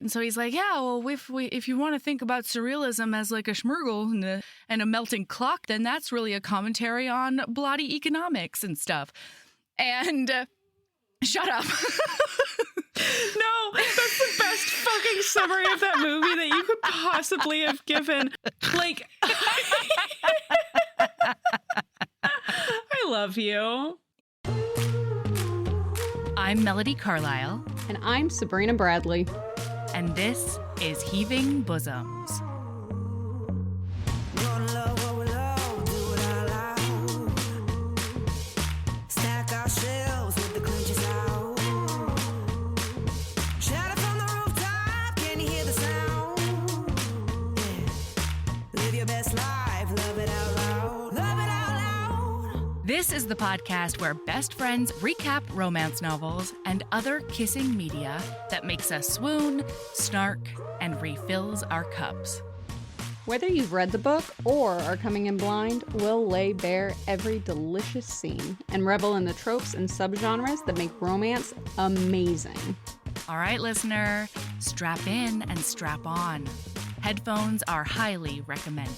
And so he's like, yeah, well, if you want to think about surrealism as like a schmurgle and a melting clock, then that's really a commentary on bloody economics and stuff. And shut up. No, that's the best fucking summary of that movie that you could possibly have given. Like, I love you. I'm Melody Carlisle. And I'm Sabrina Bradley. And this is Heaving Bosoms. This is the podcast where best friends recap romance novels and other kissing media that makes us swoon, snark, and refills our cups. Whether you've read the book or are coming in blind, we'll lay bare every delicious scene and revel in the tropes and subgenres that make romance amazing. All right, listener, strap in and strap on. Headphones are highly recommended.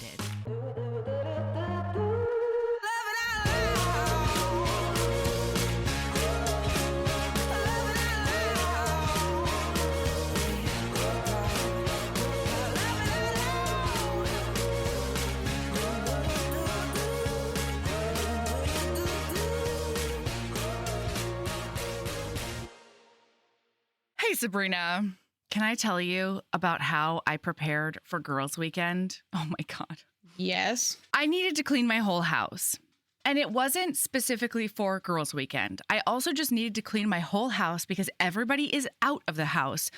Hey, Sabrina, can I tell you about how I prepared for Girls' Weekend? Oh my God. Yes. I needed to clean my whole house. And it wasn't specifically for Girls' Weekend. I also just needed to clean my whole house because everybody is out of the house.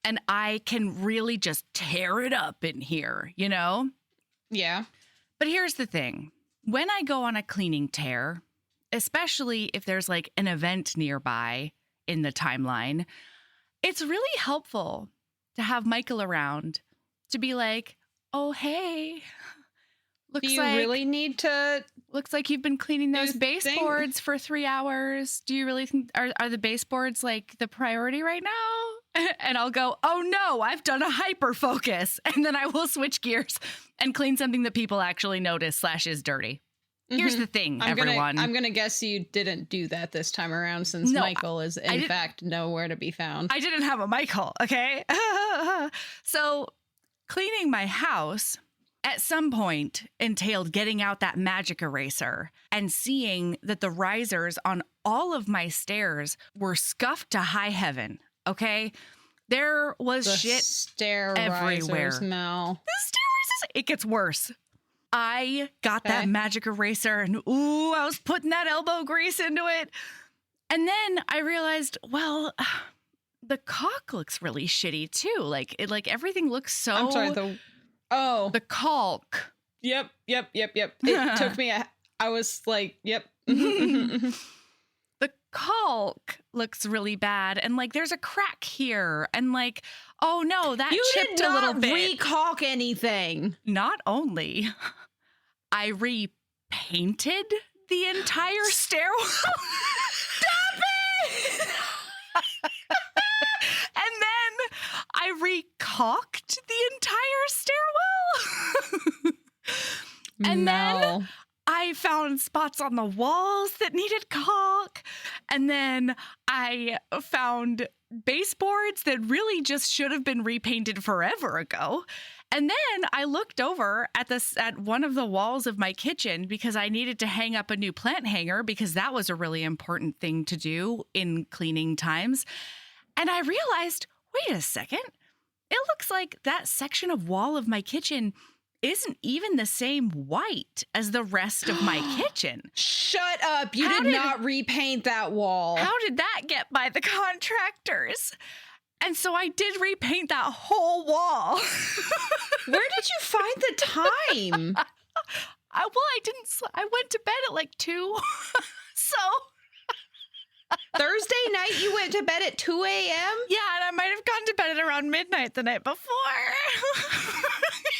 And I can really just tear it up in here, you know? Yeah. But here's the thing. When I go on a cleaning tear, especially if there's like an event nearby in the timeline, it's really helpful to have Michael around to be like, oh, hey, Do you really need to? Looks like you've been cleaning those baseboards for 3 hours. Do you really think, are the baseboards like the priority right now? And I'll go, oh no, I've done a hyperfocus. And then I will switch gears and clean something that people actually notice / is dirty. Here's the thing, everyone. I'm going to guess you didn't do that this time around since Michael is, in fact, nowhere to be found. I didn't have a Michael, okay? So cleaning my house at some point entailed getting out that magic eraser and seeing that the risers on all of my stairs were scuffed to high heaven, okay? There was shit stair everywhere. Risers, Mel. The stair risers, it gets worse. I got that magic eraser and ooh, I was putting that elbow grease into it. And then I realized, well, the caulk looks really shitty too. Like everything looks so. I'm sorry. The caulk. Yep. It took me. I was like, yep. The caulk looks really bad, and like there's a crack here, and like, oh no, that chipped a little bit. You did not re-caulk anything. Not only, I repainted the entire stairwell. Stop it! And then I re-caulked the entire stairwell. And then I found spots on the walls that needed caulk. And then I found baseboards that really just should have been repainted forever ago. And then I looked over at one of the walls of my kitchen because I needed to hang up a new plant hanger because that was a really important thing to do in cleaning times. And I realized, wait a second, it looks like that section of wall of my kitchen isn't even the same white as the rest of my kitchen. Shut up. You did not repaint that wall. How did that get by the contractors? And so I did repaint that whole wall. Where did you find the time? I went to bed at like 2. So Thursday night you went to bed at 2 a.m.? Yeah, and I might have gone to bed at around midnight the night before.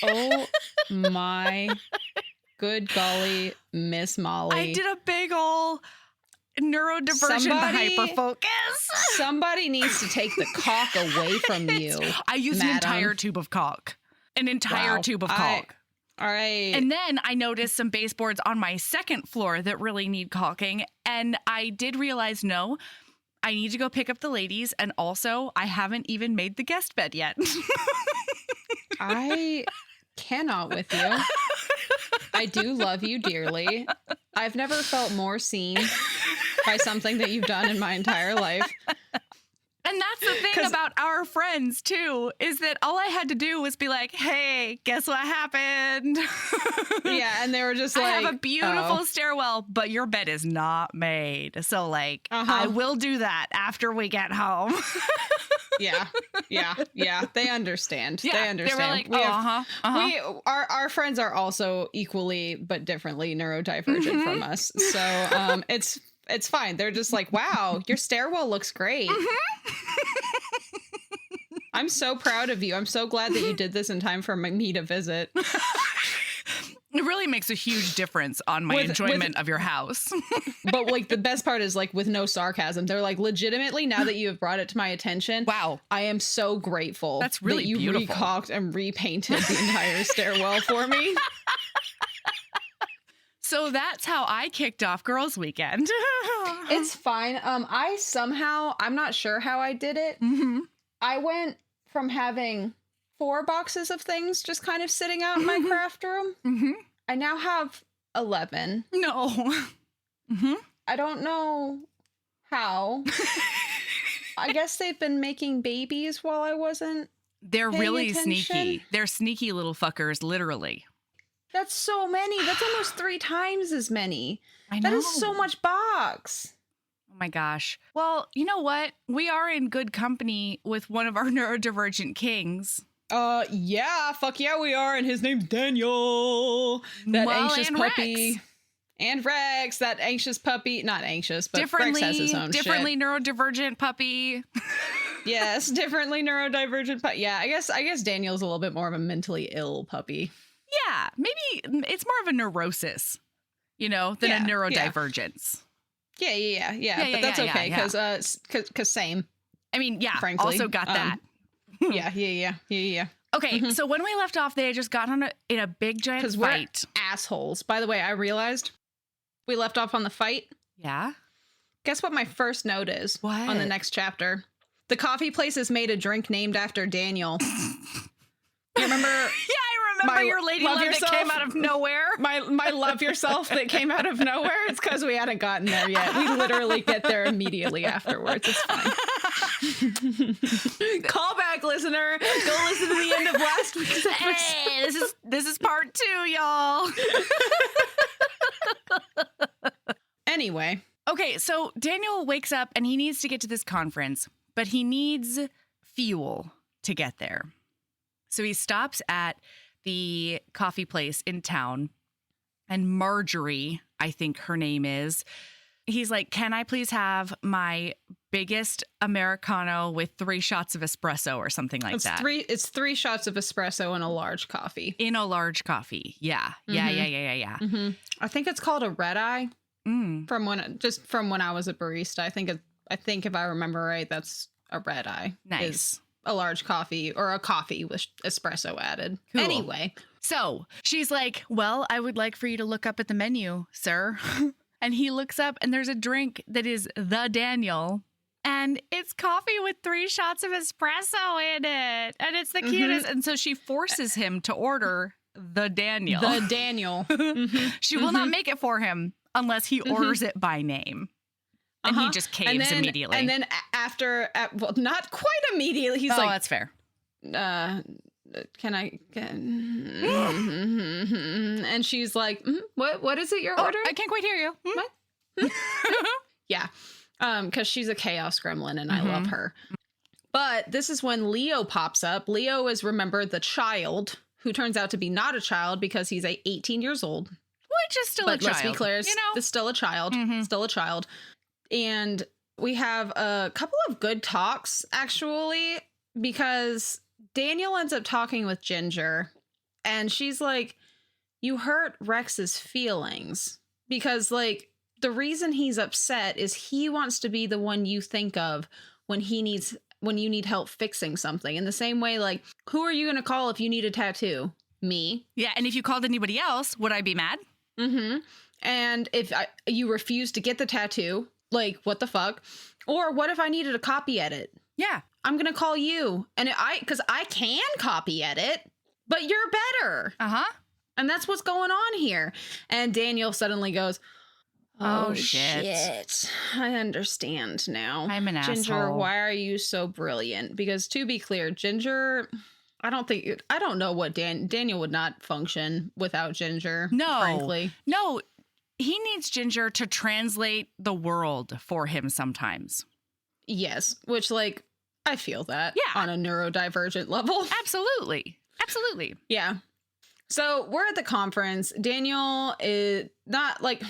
Oh my good golly, Miss Molly. I did a big ol', neurodivergent hyperfocus. Somebody needs to take the caulk away from you. I used an entire tube of caulk. An entire tube of caulk. All right. And then I noticed some baseboards on my second floor that really need caulking. And I did realize, no, I need to go pick up the ladies. And also, I haven't even made the guest bed yet. I cannot with you. I do love you dearly. I've never felt more seen by something that you've done in my entire life. And that's the thing about our friends, too, is that all I had to do was be like, hey, guess what happened? Yeah, and they were just like, I have a beautiful stairwell, but your bed is not made. So, like, I will do that after we get home. Yeah. They understand. Yeah, they understand. They were like, our friends are also equally but differently neurodivergent from us. So it's fine. They're just like, wow, your stairwell looks great. I'm so proud of you. I'm so glad that you did this in time for me to visit. It really makes a huge difference on my enjoyment of your house. But like the best part is like with no sarcasm. They're like, legitimately, now that you have brought it to my attention, wow, I am so grateful that's really that you beautiful. recaulked and repainted the entire stairwell for me. So that's how I kicked off Girls Weekend. It's fine. I'm not sure how I did it. Mm-hmm. I went from having 4 boxes of things just kind of sitting out in my craft room. Mm-hmm. I now have 11. No. Mm-hmm. I don't know how. I guess they've been making babies while I wasn't. They're paying really attention. sneaky. They're sneaky little fuckers, literally. That's so many. That's almost 3 times as many. I know. That is so much box. Oh my gosh. Well, you know what? We are in good company with one of our neurodivergent kings. Yeah, fuck yeah, we are. And his name's Daniel. That anxious puppy. Rex. And Rex, that anxious puppy. Not anxious, but Rex has his own differently shit. neurodivergent puppy. Yes, differently neurodivergent puppy. Yeah, I guess Daniel's a little bit more of a mentally ill puppy. Yeah, maybe it's more of a neurosis, than a neurodivergence. Yeah. But that's okay, because same. I mean, yeah, frankly. also got that. Yeah. Okay, so when we left off, they had just gotten in a big giant fight. We're assholes. By the way, I realized we left off on the fight. Yeah? Guess what my first note is? What? On the next chapter? The coffee place has made a drink named after Daniel. You remember? Yeah, I remember your lady love that came out of nowhere. My love yourself that came out of nowhere. It's because we hadn't gotten there yet. We literally get there immediately afterwards. It's fine. Call back, listener. Go listen to the end of last week's episode. Hey, this is part 2, y'all. Anyway. Okay, so Daniel wakes up and he needs to get to this conference, but he needs fuel to get there. So he stops at the coffee place in town, and Marjorie, I think her name is, he's like, can I please have my biggest Americano with 3 shots of espresso or something like that? It's 3 shots of espresso in a large coffee. In a large coffee. Yeah. Yeah. Mm-hmm. I think it's called a red eye. From when I was a barista. I think if I remember right, that's a red eye. Nice. Is a large coffee or a coffee with espresso added. Cool. Anyway. So she's like, well, I would like for you to look up at the menu, sir. And he looks up and there's a drink that is the Daniel. And it's coffee with 3 shots of espresso in it. And it's the cutest. And so she forces him to order the Daniel. The Daniel. She will not make it for him unless he orders it by name. And he just caves immediately. And then well, not quite immediately. He's like, that's fair. Can I get... And she's like, what is it you're ordering? I can't quite hear you. What? Yeah. Because she's a chaos gremlin and I love her. But this is when Leo pops up. Leo is, remember, the child who turns out to be not a child because he's 18 years old. Which is still a child. Let's be clear, it's still a child. Still a child. And we have a couple of good talks, actually, because Daniel ends up talking with Ginger. And she's like, you hurt Rex's feelings. Because, like, the reason he's upset is he wants to be the one you think of when you need help fixing something. In the same way, like, who are you going to call if you need a tattoo? Me. Yeah, and if you called anybody else, would I be mad? Mm-hmm. And if you refuse to get the tattoo, like, what the fuck? Or what if I needed a copy edit? Yeah. I'm going to call you. And because I can copy edit, but you're better. Uh-huh. And that's what's going on here. And Daniel suddenly goes, oh shit. I understand now. I'm an Ginger, asshole. why are you so brilliant? Because to be clear, Ginger, I don't know what Daniel would not function without Ginger. No. Frankly. No, he needs Ginger to translate the world for him sometimes. Yes. Which, like, I feel that on a neurodivergent level. Absolutely. Absolutely. Yeah. So we're at the conference. Daniel is not like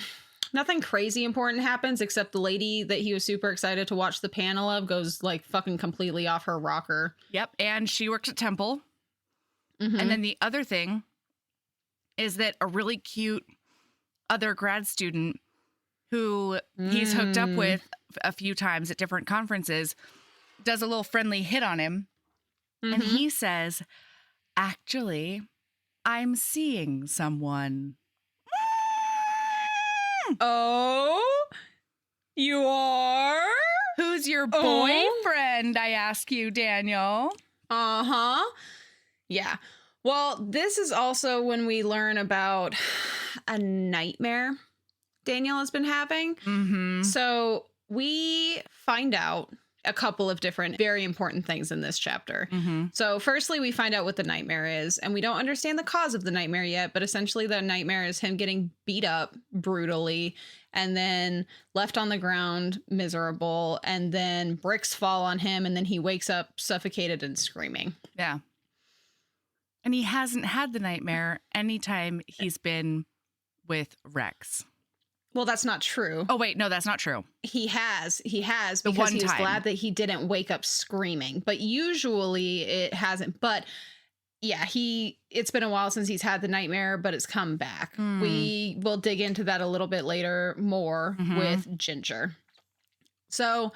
nothing crazy important happens except the lady that he was super excited to watch the panel of goes like fucking completely off her rocker. Yep. And she works at Temple. Mm-hmm. And then the other thing is that a really cute other grad student who he's hooked up with a few times at different conferences does a little friendly hit on him. And he says, actually, I'm seeing someone. Oh, you are? Who's your boyfriend, I ask you, Daniel? Uh-huh. Yeah. Well, this is also when we learn about a nightmare Daniel has been having. Mm-hmm. So we find out a couple of different very important things in this chapter. Mm-hmm. So firstly, we find out what the nightmare is, and we don't understand the cause of the nightmare yet, but essentially the nightmare is him getting beat up brutally and then left on the ground miserable, and then bricks fall on him, and then he wakes up suffocated and screaming. Yeah. And he hasn't had the nightmare anytime he's been with Rex. Well, that's not true. Oh, wait, no, that's not true. He has because one he was time. glad that he didn't wake up screaming, but usually it hasn't. But yeah, it's been a while since he's had the nightmare, but it's come back. We will dig into that a little bit later more with Ginger. So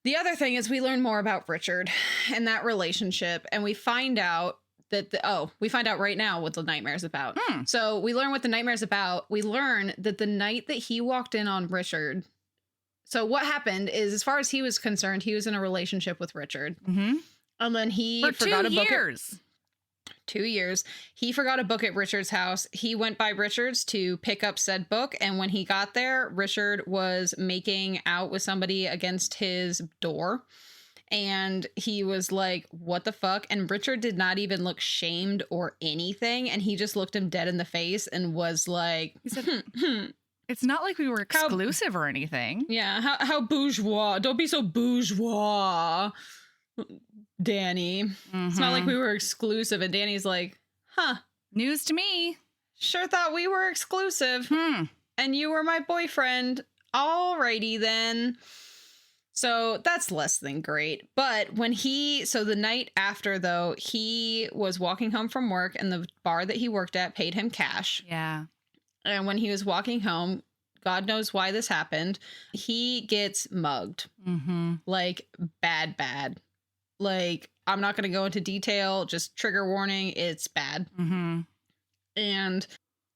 the other thing is we learn more about Richard and that relationship, and we find out that we find out right now what the nightmare is about. So we learn what the nightmare is about. We learn that the night that he walked in on Richard. So what happened is, as far as he was concerned, he was in a relationship with Richard. Mm-hmm. And then he For forgot 2 a book. years. 2 years. He forgot a book at Richard's house. He went by Richard's to pick up said book. And when he got there, Richard was making out with somebody against his door. And he was like, what the fuck? And Richard did not even look shamed or anything. And he just looked him dead in the face and was like, He said, it's not like we were exclusive or anything. yeah, how bourgeois. Don't be so bourgeois, Danny. It's not like we were exclusive. And Danny's like, huh. News to me. Sure thought we were exclusive. And you were my boyfriend. Alrighty then. So that's less than great. But the night after, though, he was walking home from work and the bar that he worked at paid him cash. Yeah. And when he was walking home, God knows why this happened, he gets mugged. Like, bad. Like, I'm not going to go into detail, just trigger warning, it's bad. And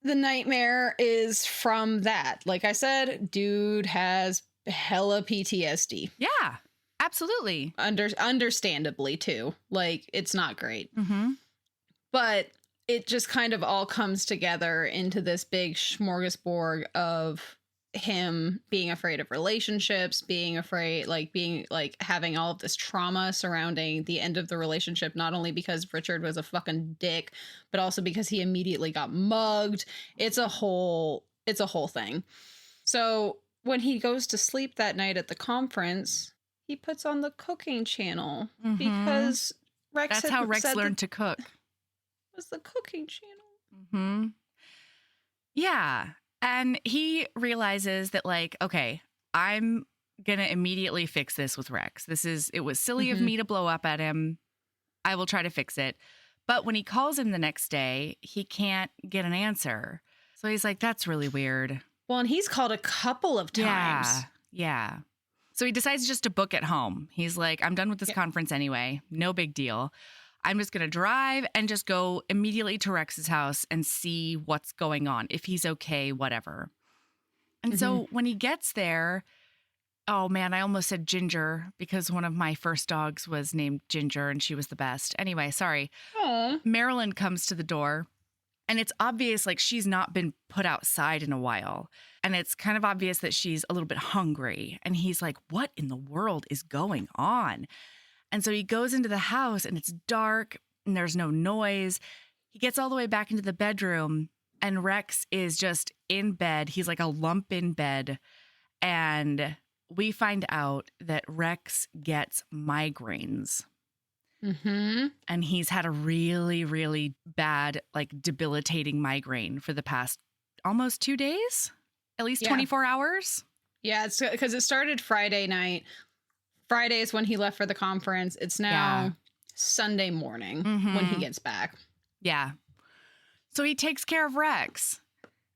the nightmare is from that. Like I said, dude has hella PTSD. Yeah, absolutely. Understandably, too. Like, it's not great. But it just kind of all comes together into this big smorgasbord of him being afraid of relationships, having all of this trauma surrounding the end of the relationship, not only because Richard was a fucking dick, but also because he immediately got mugged. It's a whole thing. So when he goes to sleep that night at the conference, he puts on the cooking channel because Rex That's how Rex learned to cook. Was the cooking channel. Yeah. And he realizes that, like, okay, I'm going to immediately fix this with Rex. It was silly of me to blow up at him. I will try to fix it. But when he calls him the next day, he can't get an answer. So he's like, that's really weird. Well, and he's called a couple of times. Yeah. So he decides just to book at home. He's like, I'm done with this conference anyway. No big deal. I'm just going to drive and just go immediately to Rex's house and see what's going on. If he's okay, whatever. And so when he gets there, oh man, I almost said Ginger because one of my first dogs was named Ginger and she was the best. Anyway, sorry. Aww. Marilyn comes to the door and it's obvious like she's not been put outside in a while. And it's kind of obvious that she's a little bit hungry. And he's like, what in the world is going on? And so he goes into the house and it's dark and there's no noise. He gets all the way back into the bedroom and Rex is just in bed. He's like a lump in bed. And we find out that Rex gets migraines. And he's had a really, really bad, like debilitating migraine for the past almost 2 days, at least 24 hours. Yeah, it's because it started Friday night. Friday is when he left for the conference. It's now Sunday morning when he gets back. Yeah. So he takes care of Rex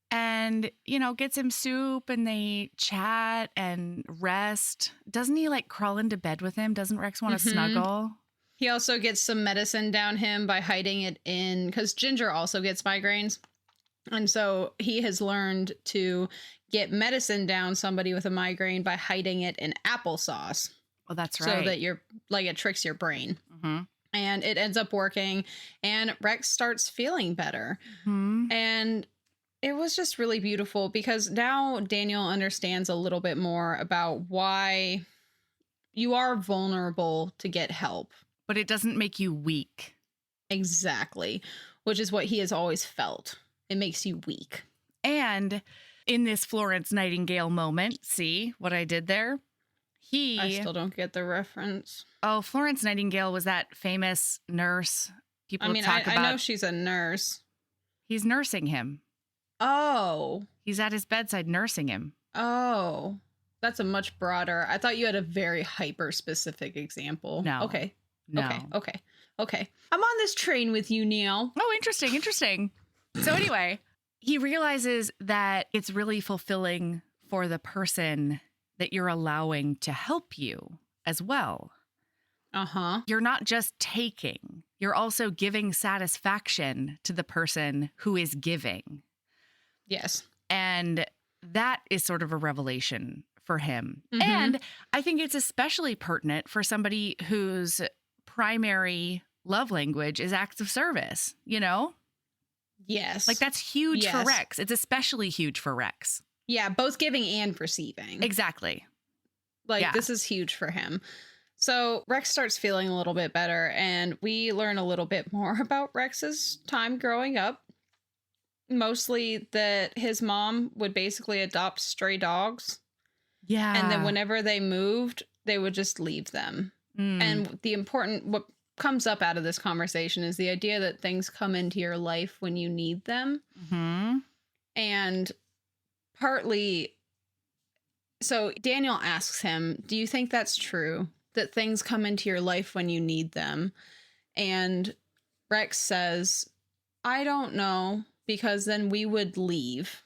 and, you know, gets him soup and they chat and rest. Doesn't he like crawl into bed with him? Doesn't Rex want to snuggle? He also gets some medicine down him by hiding it in, because Ginger also gets migraines. And so he has learned to get medicine down somebody with a migraine by hiding it in applesauce. Oh, that's right. So that you're like, it tricks your brain. And it ends up working and Rex starts feeling better. And it was just really beautiful because now Daniel understands a little bit more about why you are vulnerable to get help. But it doesn't make you weak. Exactly. Which is what he has always felt. It makes you weak. And in this Florence Nightingale moment, see what I did there? I still don't get the reference. Oh, Florence Nightingale was that famous nurse people talk about. I know she's a nurse. He's nursing him. Oh. He's at his bedside nursing him. Oh. That's a much broader. I thought you had a very hyper specific example. No. Okay. No. Okay. I'm on this train with you, Neil. Oh, interesting. So anyway, he realizes that it's really fulfilling for the person that you're allowing to help you as well. You're not just taking, you're also giving satisfaction to the person who is giving. Yes. And that is sort of a revelation for him. And I think it's especially pertinent for somebody whose primary love language is acts of service, you know? Yes. Like that's huge for Rex. It's especially huge for Rex. Yeah, both giving and receiving. Exactly. Like this is huge for him. So Rex starts feeling a little bit better and we learn a little bit more about Rex's time growing up. Mostly that his mom would basically adopt stray dogs. Yeah. And then whenever they moved, they would just leave them. And what comes up out of this conversation is the idea that things come into your life when you need them. And partly, so Daniel asks him, do you think that's true? That things come into your life when you need them? And Rex says, I don't know, because then we would leave.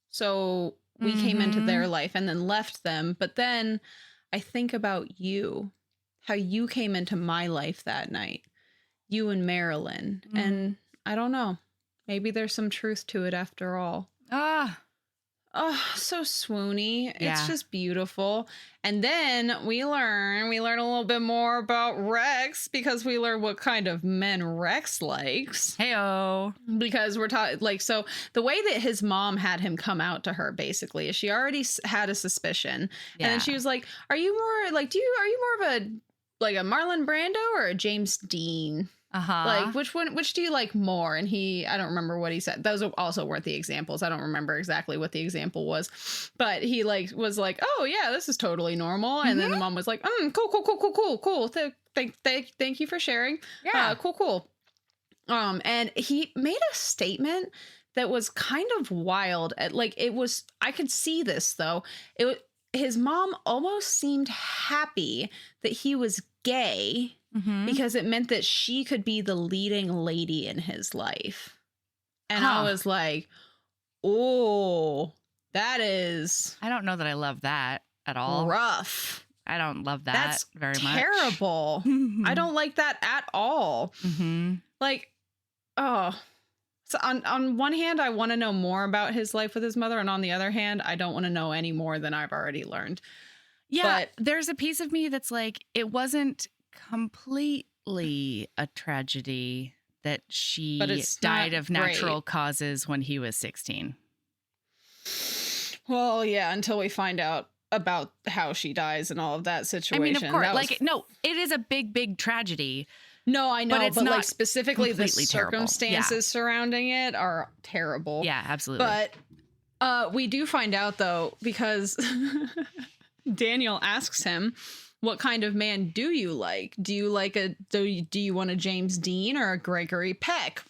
So we came into their life and then left them. But then I think about you, how you came into my life that night, you and Marilyn. And I don't know, maybe there's some truth to it after all. Oh, so swoony. Yeah. It's just beautiful. And then we learn a little bit more about Rex because we learn what kind of men Rex likes. Heyo. Because we're talking like, so the way that his mom had him come out to her basically is she already had a suspicion. Yeah. And then she was like, are you more like, are you more of a Marlon Brando or a James Dean? Like which do you like more? And I don't remember what he said. Those also weren't the examples. I don't remember exactly what the example was, but he was like, oh yeah, this is totally normal. And then the mom was like, cool. Thank you for sharing. Yeah. Cool. And he made a statement that was kind of wild. I could see this though. His mom almost seemed happy that he was gay. Because it meant that she could be the leading lady in his life. And I was like, oh, That is I don't know that I love that at all. rough. I don't love that That's very much. terrible. I don't like that at all. Mm-hmm. Like, oh. So on one hand, I want to know more about his life with his mother. And on the other hand, I don't want to know any more than I've already learned. Yeah, But there's a piece of me that's like, it wasn't completely a tragedy that she But it's died not of natural great. causes when he was 16. well, yeah, until we find out about how she dies and all of that situation. I mean, of course, That was- like, no, it is a big, big tragedy. no, I know, but it's but like not specifically the completely terrible. circumstances surrounding it are terrible. Yeah, absolutely. But we do find out though, because Daniel asks him, what kind of man do you like? Do you like do you want a James Dean or a Gregory Peck?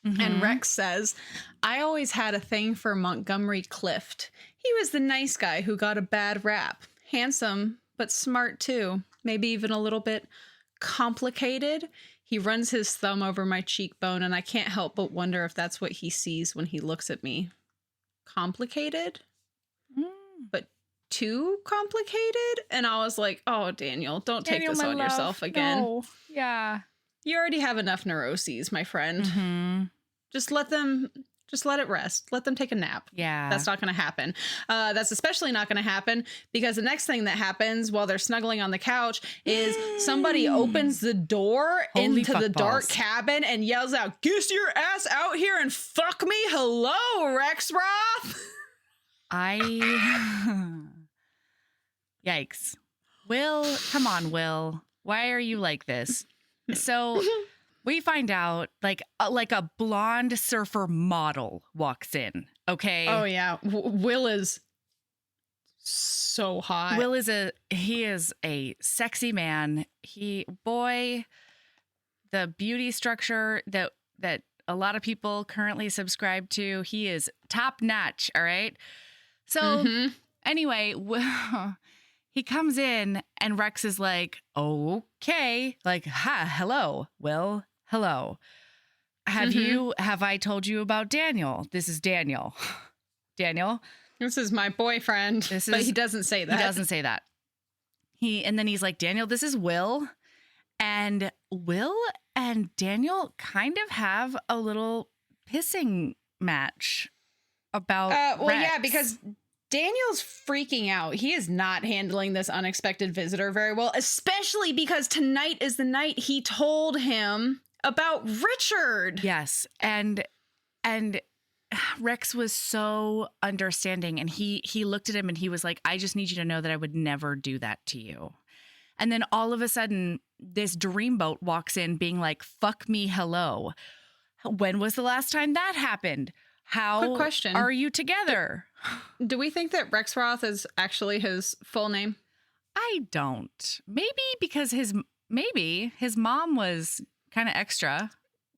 Mhm. And Rex says, I always had a thing for Montgomery Clift. He was the nice guy who got a bad rap. Handsome, but smart too. Maybe even a little bit complicated. He runs his thumb over my cheekbone, and I can't help but wonder if that's what he sees when he looks at me. Complicated? Mm. But too complicated? And I was like, oh, Daniel, don't take this my on love. yourself again. No. Yeah. You already have enough neuroses, my friend. Mm-hmm. Just let it rest. Let them take a nap. Yeah. That's not going to happen. That's especially not going to happen because the next thing that happens while they're snuggling on the couch is somebody opens the door Holy into the fuck dark balls. cabin and yells out, "Get your ass out here and fuck me. Hello, Rex Roth." Yikes. Will, come on, Will. Why are you like this? So we find out like a blonde surfer model walks in. Okay. Oh, yeah. Will is so hot. Will is he is a sexy man. The beauty structure that a lot of people currently subscribe to, he is top notch. All right. So anyway, he comes in and Rex is like, okay, like, hello, Will, hello. Have I told you about Daniel? This is Daniel. Daniel. This is my boyfriend. But he doesn't say that. He doesn't say that. And then he's like, Daniel, this is Will. And Will and Daniel kind of have a little pissing match about well, Rex. yeah, because Daniel's freaking out. He is not handling this unexpected visitor very well, especially because tonight is the night he told him about Richard. Yes. And Rex was so understanding, and he looked at him and he was like, I just need you to know that I would never do that to you. And then all of a sudden, this dreamboat walks in being like, fuck me, hello. When was the last time that happened? How Quick question. Are you together? Do we think that Rex Roth is actually his full name? I don't. Maybe because his mom was kind of extra.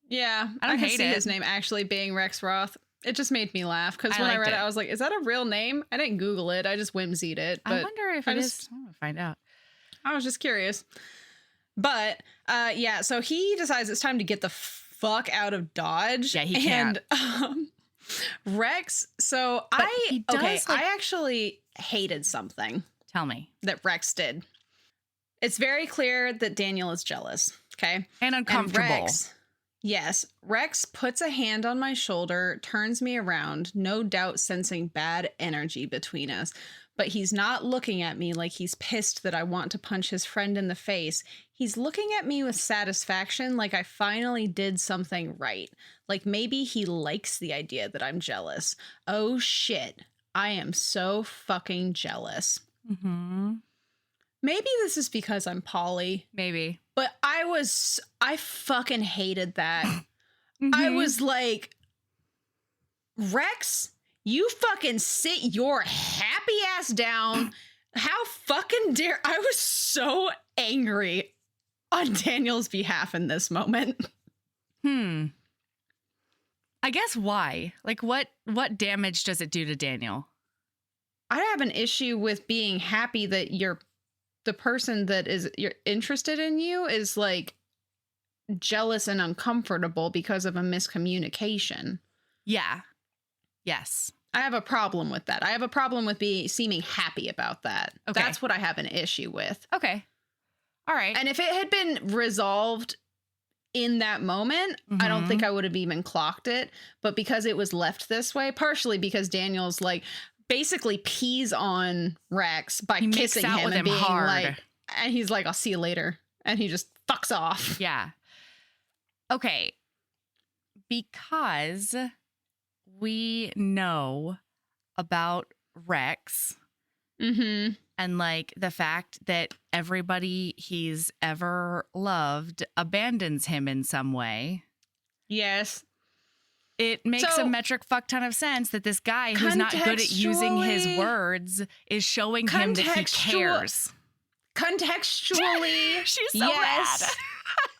Yeah, I don't could hate see it. his name actually being Rex Roth. It just made me laugh because I when I liked read it, it. I was like, is that a real name? I didn't Google it. I just whimsied it. But I wonder if I it just- is. I'm gonna find out. I was just curious. But yeah, so he decides it's time to get the fuck out of Dodge. Yeah, he can't. And Rex, so he does, I actually hated something Tell me. that Rex did. It's very clear that Daniel is jealous, okay? And uncomfortable. And Rex puts a hand on my shoulder, turns me around, no doubt sensing bad energy between us. But he's not looking at me like he's pissed that I want to punch his friend in the face. He's looking at me with satisfaction, like I finally did something right. Like maybe he likes the idea that I'm jealous. Oh shit, I am so fucking jealous. Mm-hmm. Maybe this is because I'm poly, Maybe. but I fucking hated that. I Mhm. was like, Rex, you fucking sit your happy ass down. How fucking dare. I was so angry on Daniel's behalf in this moment. I guess why? Like what damage does it do to Daniel? I have an issue with being happy that the person that you're interested in you is like jealous and uncomfortable because of a miscommunication. Yeah. Yes. I have a problem with that. I have a problem with seeming happy about that. Okay. That's what I have an issue with. Okay. All right. And if it had been resolved in that moment, I don't think I would have even clocked it. But because it was left this way, partially because Daniel's like basically pees on Rex by kissing him and being hard. like, and he's like, I'll see you later. And he just fucks off. Yeah. Okay. Because we know about Rex and like the fact that everybody he's ever loved abandons him in some way. Yes. It makes a metric fuck ton of sense that this guy who's not good at using his words is showing him that he cares. Contextually, she's so mad.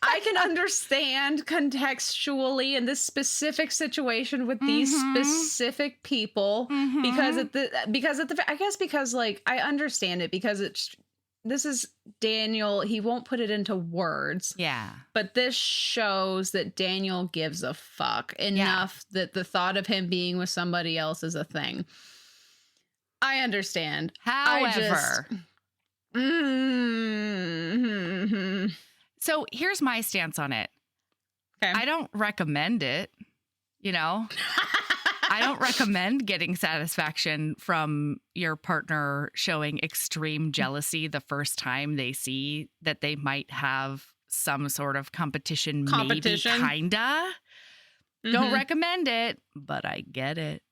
I can understand contextually in this specific situation with these specific people because like I understand it because this is Daniel. He won't put it into words. Yeah. But this shows that Daniel gives a fuck enough that the thought of him being with somebody else is a thing. I understand. However, so here's my stance on it. Okay. I don't recommend it, you know? I don't recommend getting satisfaction from your partner showing extreme jealousy the first time they see that they might have some sort of competition. Maybe, kinda. Don't recommend it, but I get it.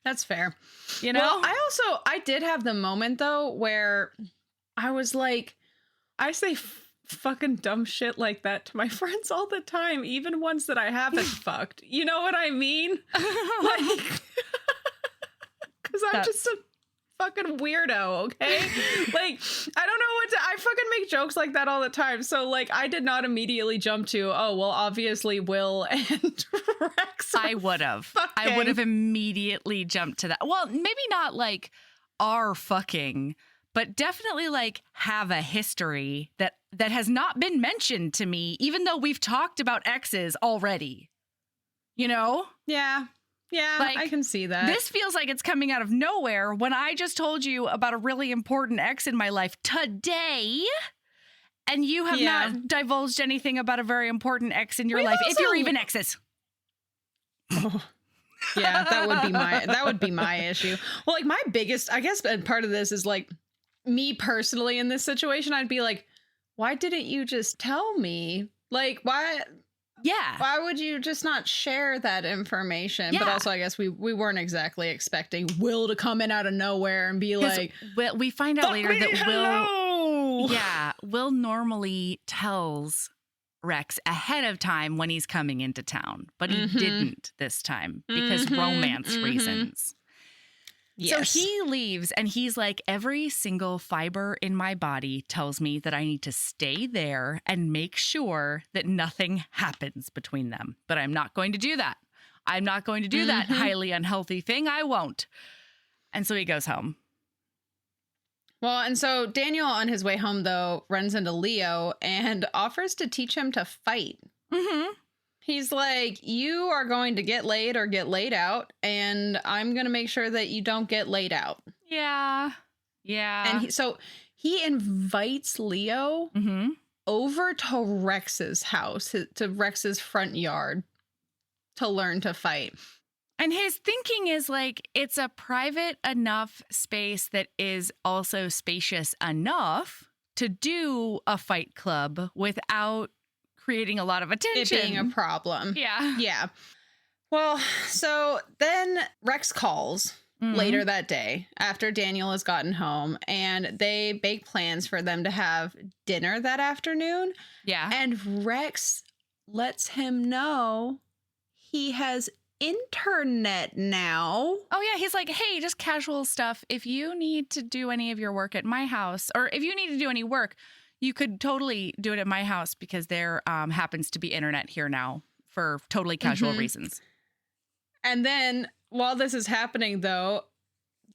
That's fair. You know? Well, I did have the moment though where I was like, I say fucking dumb shit like that to my friends all the time, even ones that I haven't fucked. You know what I mean? Like, because I'm just a fucking weirdo, okay? Like, I don't know I fucking make jokes like that all the time. So, like, I did not immediately jump to, oh, well, obviously Will and Rex. I would have. I would have immediately jumped to that. Well, maybe not like are fucking, but definitely like have a history that has not been mentioned to me, even though we've talked about exes already. You know? Yeah. Yeah, like, I can see that. This feels like it's coming out of nowhere when I just told you about a really important ex in my life today, and you have not divulged anything about a very important ex in your life, if you're even exes. Oh. Yeah, that would be my issue. Well, like my biggest, I guess, and part of this is like me personally in this situation, I'd be like, why didn't you just tell me? Like, why? Yeah. Why would you just not share that information? Yeah. But also, I guess we weren't exactly expecting Will to come in out of nowhere and be like, we find out later that Will normally tells Rex ahead of time when he's coming into town, but he didn't this time because romance reasons. Yes. So he leaves and he's like, every single fiber in my body tells me that I need to stay there and make sure that nothing happens between them. But I'm not going to do that. I'm not going to do that highly unhealthy thing. I won't. And so he goes home. Well, and so Daniel on his way home, though, runs into Leo and offers to teach him to fight. He's like, you are going to get laid or get laid out, and I'm going to make sure that you don't get laid out. Yeah. Yeah. And so he invites Leo over to Rex's house, to Rex's front yard to learn to fight. And his thinking is like, it's a private enough space that is also spacious enough to do a fight club without creating a lot of attention. It being a problem. Yeah. Yeah. Well, so then Rex calls later that day after Daniel has gotten home, and they make plans for them to have dinner that afternoon. Yeah. And Rex lets him know he has internet now. Oh, yeah. He's like, hey, just casual stuff. If you need to do any of your work at my house, or if you need to do any work, you could totally do it at my house because there happens to be internet here now for totally casual reasons. And then while this is happening, though,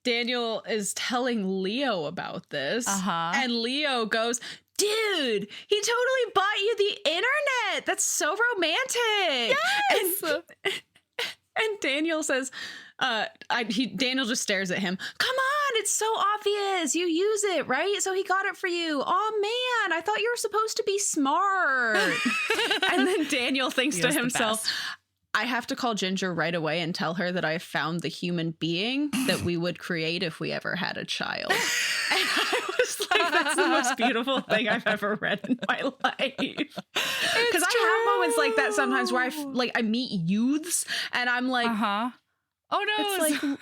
Daniel is telling Leo about this. And Leo goes, dude, he totally bought you the internet. That's so romantic. Yes. And Daniel says, Daniel just stares at him. Come on, it's so obvious. You use it, right? So he got it for you. Oh man, I thought you were supposed to be smart. And then Daniel thinks to himself, I have to call Ginger right away and tell her that I have found the human being that we would create if we ever had a child. And I was like, that's the most beautiful thing I've ever read in my life. Because I have moments like that sometimes where I meet youths and I'm like, oh no,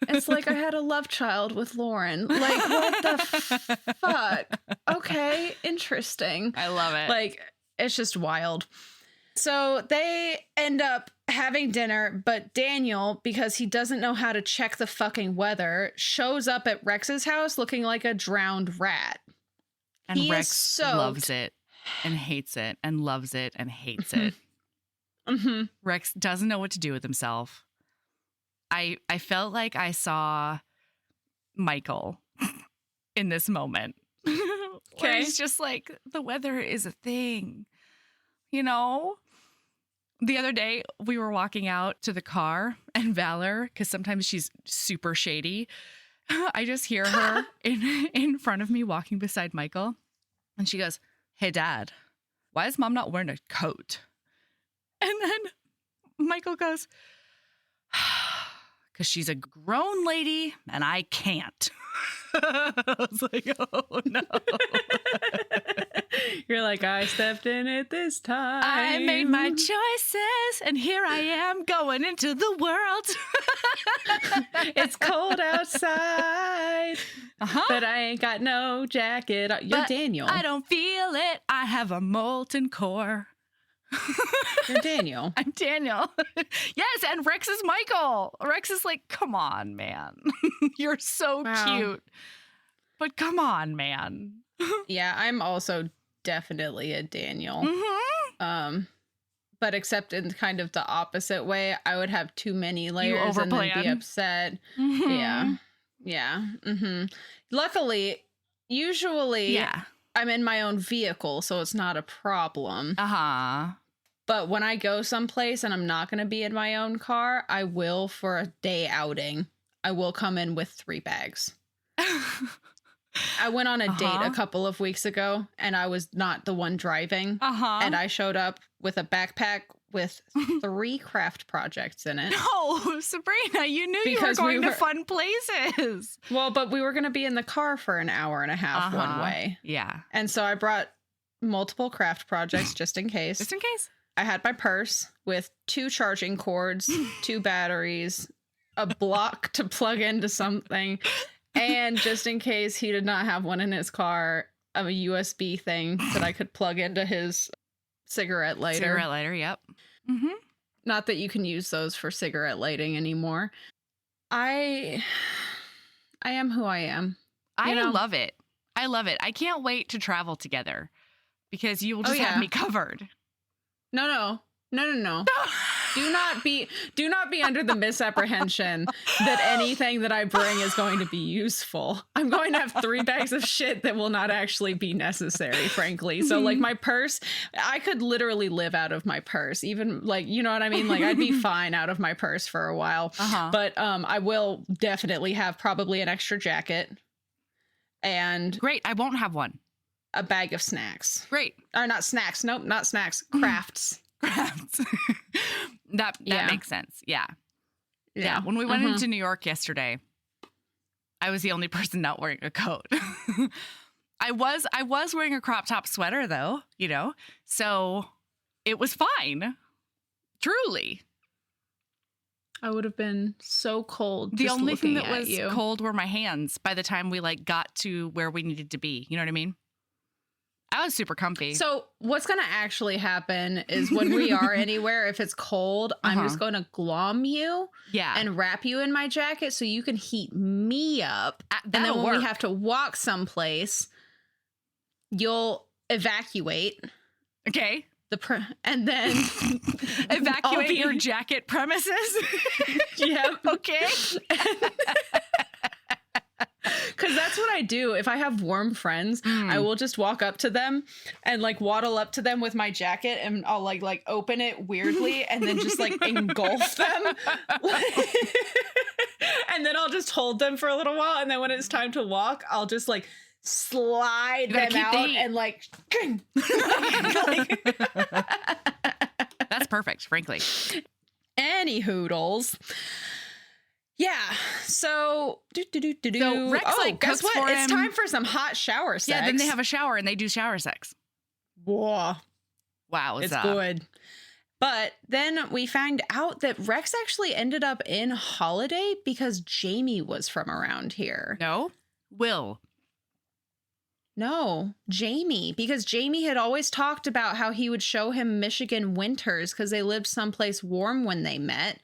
it's like I had a love child with Lauren. Like, what the fuck? Okay, interesting. I love it. Like, it's just wild. So they end up having dinner, but Daniel, because he doesn't know how to check the fucking weather, shows up at Rex's house looking like a drowned rat. And Rex loves it and hates it and loves it and hates it. Rex doesn't know what to do with himself. I felt like I saw Michael in this moment. Okay. He's just like, the weather is a thing. You know? The other day, we were walking out to the car, and Valor, because sometimes she's super shady, I just hear her in front of me walking beside Michael. And she goes, hey, Dad, why is Mom not wearing a coat? And then Michael goes, because she's a grown lady and I can't. I was like, oh, no. You're like, I stepped in it this time. I made my choices and here I am going into the world. It's cold outside, but I ain't got no jacket. You're Daniel. I don't feel it. I have a molten core. You're Daniel. I'm Daniel. Yes, and Rex is Michael. Rex is like, come on, man. You're so cute. But come on, man. Yeah, I'm also definitely a Daniel. But except in kind of the opposite way. I would have too many layers and then be upset. Yeah. Luckily, usually I'm in my own vehicle, so it's not a problem. But when I go someplace and I'm not going to be in my own car, I will, for a day outing, I will come in with 3 bags. I went on a date a couple of weeks ago and I was not the one driving. And I showed up with a backpack with 3 craft projects in it. No, Sabrina, you knew you were going to fun places. Well, but we were going to be in the car for an hour and a half one way. Yeah. And so I brought multiple craft projects just in case. Just in case. I had my purse with 2 charging cords, 2 batteries, a block to plug into something, and just in case he did not have one in his car, a USB thing that I could plug into his cigarette lighter. Cigarette lighter, yep. Not that you can use those for cigarette lighting anymore. I am who I am. I love it. I love it. I can't wait to travel together because you will just have me covered. No. Do not be under the misapprehension that anything that I bring is going to be useful. I'm going to have 3 bags of shit that will not actually be necessary, frankly. So like my purse, I could literally live out of my purse. Even like, you know what I mean? Like I'd be fine out of my purse for a while. But I will definitely have probably an extra jacket. And great, I won't have one. A bag of snacks. Great. Or not snacks. Nope, not snacks. Crafts. That makes sense. Yeah. When we went into New York yesterday, I was the only person not wearing a coat. I was wearing a crop top sweater though, you know, so it was fine. Truly. I would have been so cold. The only thing that was cold were my hands by the time we like got to where we needed to be. You know what I mean? I was super comfy. So what's going to actually happen is when we are anywhere, if it's cold, I'm just going to glom you and wrap you in my jacket so you can heat me up. And then when we have to walk someplace, you'll evacuate. Okay. And then evacuate your jacket premises. Yep. Okay. Because that's what I do. If I have warm friends, I will just walk up to them and like waddle up to them with my jacket and I'll like open it weirdly and then just like engulf them. And then I'll just hold them for a little while. And then when it's time to walk, I'll just like slide them out and like That's perfect, frankly. Any hoodles. Yeah. So So Rex like guess cooks what? for It's him. time for some hot shower sex. Yeah, then they have a shower and they do shower sex. Whoa. Wow, It's good. But then we find out that Rex actually ended up in Holiday because Jamie was from around here. No, Will. No, Jamie, because Jamie had always talked about how he would show him Michigan winters because they lived someplace warm when they met.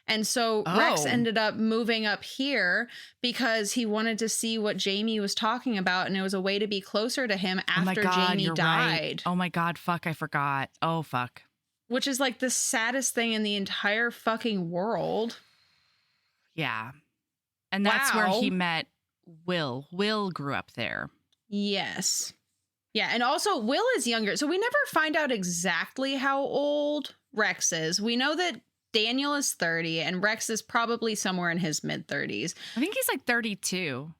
And so Rex ended up moving up here because he wanted to see what Jamie was talking about. And it was a way to be closer to him after Jamie died. Right. Oh my God, fuck, I forgot. Oh, fuck. Which is like the saddest thing in the entire fucking world. Yeah. And that's where he met Will. Will grew up there. Yes. Yeah. And also Will is younger. So we never find out exactly how old Rex is. We know that Daniel is 30 and Rex is probably somewhere in his mid 30s. I think he's like 32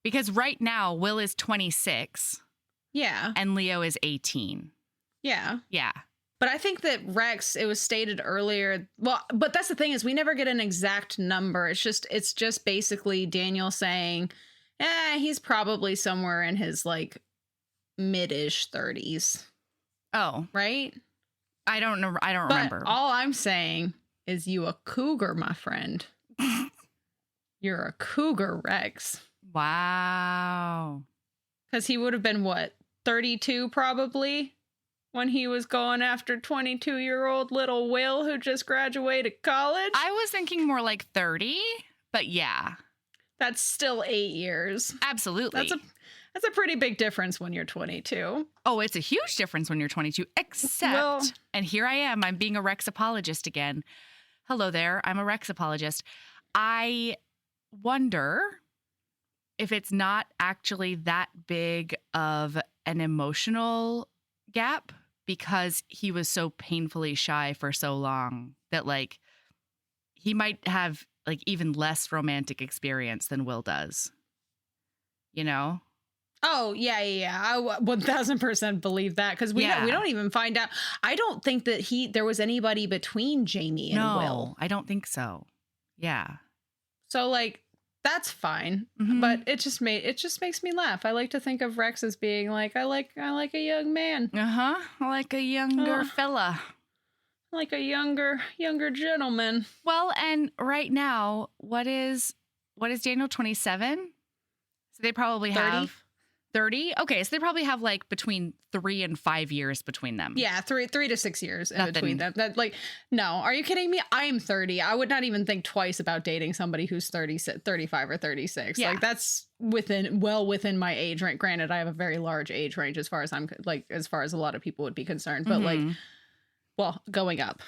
because right now Will is 26. Yeah. And Leo is 18. Yeah. Yeah. But I think that Rex, it was stated earlier. Well, but that's the thing is we never get an exact number. It's just basically Daniel saying, he's probably somewhere in his like mid-ish 30s. Oh, right? I don't know. I don't remember. All I'm saying is you a cougar, my friend. You're a cougar, Rex. Wow. Because he would have been what, 32 probably? When he was going after 22-year-old little Will who just graduated college? I was thinking more like 30, but yeah. That's still 8 years. Absolutely. That's a pretty big difference when you're 22. Oh, it's a huge difference when you're 22, except, and here I am, I'm being a Rex apologist again. Hello there, I'm a Rex apologist. I wonder if it's not actually that big of an emotional gap because he was so painfully shy for so long that like he might have like even less romantic experience than Will does. You know? Oh, yeah. I 1000% believe that because we don't even find out. I don't think that there was anybody between Jamie and Will. I don't think so. Yeah. So like that's fine, but it just makes me laugh. I like to think of Rex as being like I like a young man. I like a younger fella. Like a younger gentleman. Well, and right now, what is Daniel 27? So they probably 30? have 30. Okay, so they probably have like between 3 and 5 years between them. Yeah, 3 to 6 years in between them. That like, no, are you kidding me? I'm 30. I would not even think twice about dating somebody who's 35 or 36. Yeah. Like that's well within my age range. Granted, I have a very large age range as far as a lot of people would be concerned, but like, well, going up.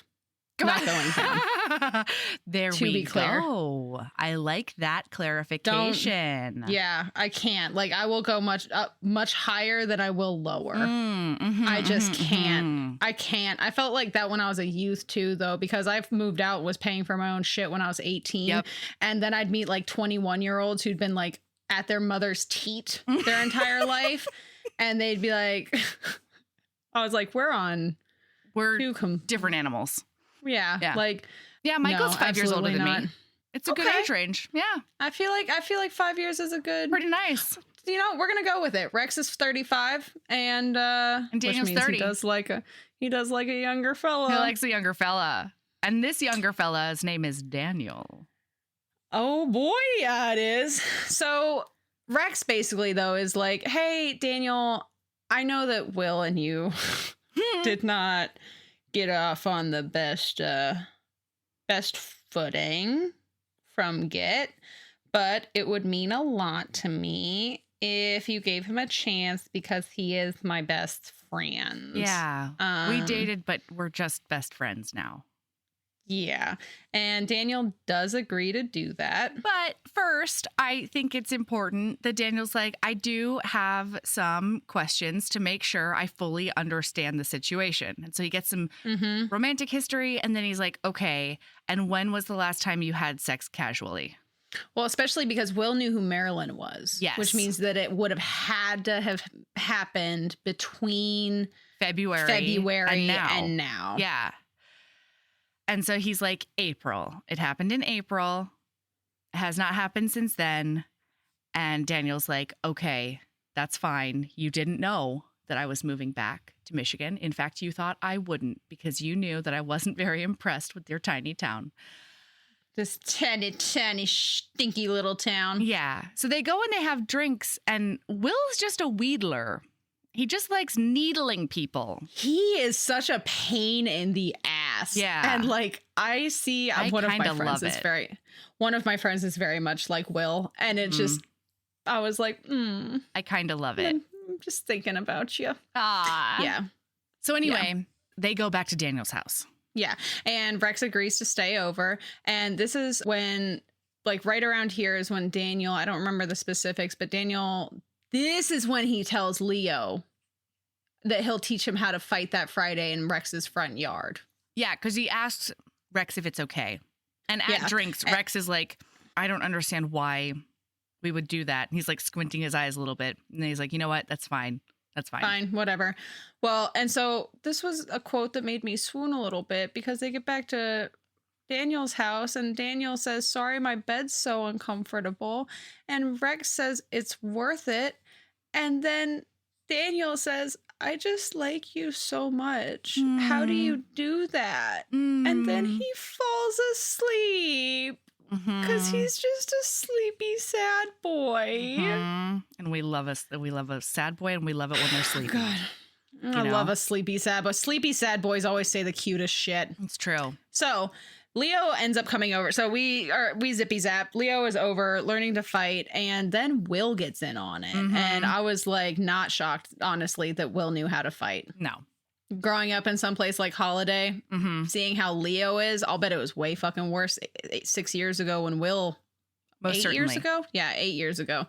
Not going down. There to we be clear. go. I like that clarification. Yeah, I can't. Like, I will go much higher than I will lower. I just can't. I can't. I felt like that when I was a youth too, though, because I've moved out, was paying for my own shit when I was 18. Yep. And then I'd meet like 21-year-olds who'd been like at their mother's teat their entire life. And they'd be like, I was like, we're different animals. Yeah. Like, yeah, Michael's 5 years older than me. It's a good age range. Yeah. I feel like 5 years is a good. Pretty nice. You know, we're going to go with it. Rex is 35 and Daniel's 30. He does like a younger fella. He likes a younger fella. And this younger fella's name is Daniel. Oh boy, yeah, it is. So Rex basically though is like, "Hey, Daniel, I know that Will and you did not get off on the best footing from get, but it would mean a lot to me if you gave him a chance because he is my best friend." Yeah. We dated, but we're just best friends now. Yeah. And Daniel does agree to do that. But first, I think it's important that Daniel's like, I do have some questions to make sure I fully understand the situation. And so he gets some romantic history, and then he's like, okay, and when was the last time you had sex casually? Well, especially because Will knew who Marilyn was. Yes. Which means that it would have had to have happened between February and now. Yeah. And so he's like, April. It happened in April. It has not happened since then. And Daniel's like, okay, that's fine. You didn't know that I was moving back to Michigan. In fact, you thought I wouldn't because you knew that I wasn't very impressed with your tiny town. This tiny, stinky little town. Yeah. So they go and they have drinks, and Will's just a wheedler. He just likes needling people. He is such a pain in the ass. Yeah. And like I see one of my friends is very much like Will. And it just, I was like, I kind of love it. I'm just thinking about you. Ah. Yeah. So anyway, they go back to Daniel's house. Yeah. And Rex agrees to stay over. And this is when, like right around here is when Daniel, I don't remember the specifics, but this is when he tells Leo that he'll teach him how to fight that Friday in Rex's front yard. Yeah, because he asks Rex if it's okay. And at drinks, Rex is like, I don't understand why we would do that. And he's like squinting his eyes a little bit. And then he's like, you know what? That's fine. That's fine. Fine, whatever. Well, and so this was a quote that made me swoon a little bit because they get back to Daniel's house and Daniel says, sorry, my bed's so uncomfortable. And Rex says, it's worth it. And then Daniel says, I just like you so much. How do you do that? And then he falls asleep because he's just a sleepy, sad boy. And we love a sad boy, and we love it when they're sleeping. God. I love a sleepy, sad boy. Sleepy, sad boys always say the cutest shit. It's true. So Leo ends up coming over. So we zippy zap. Leo is over learning to fight, and then Will gets in on it. And I was like not shocked, honestly, that Will knew how to fight. No. Growing up in some place like Holiday, seeing how Leo is, I'll bet it was way fucking worse 6 years ago when Will. Most 8 certainly. years ago? Yeah, 8 years ago.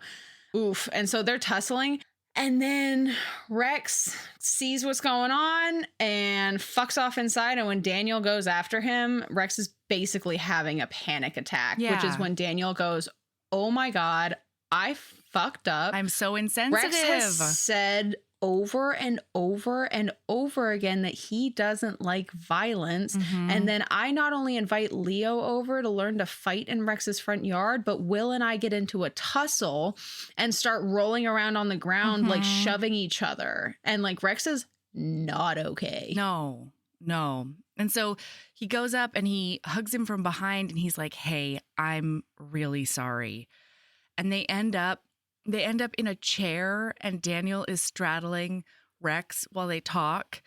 Oof. And so they're tussling. And then Rex sees what's going on and fucks off inside. And when Daniel goes after him, Rex is basically having a panic attack, which is when Daniel goes, oh my God, I fucked up. I'm so insensitive. Rex has said over and over and over again that he doesn't like violence. And then I not only invite Leo over to learn to fight in Rex's front yard, but Will and I get into a tussle and start rolling around on the ground, like shoving each other. And like Rex is not okay. No. And so he goes up and he hugs him from behind and he's like, hey, I'm really sorry. And they end up in a chair and Daniel is straddling Rex while they talk.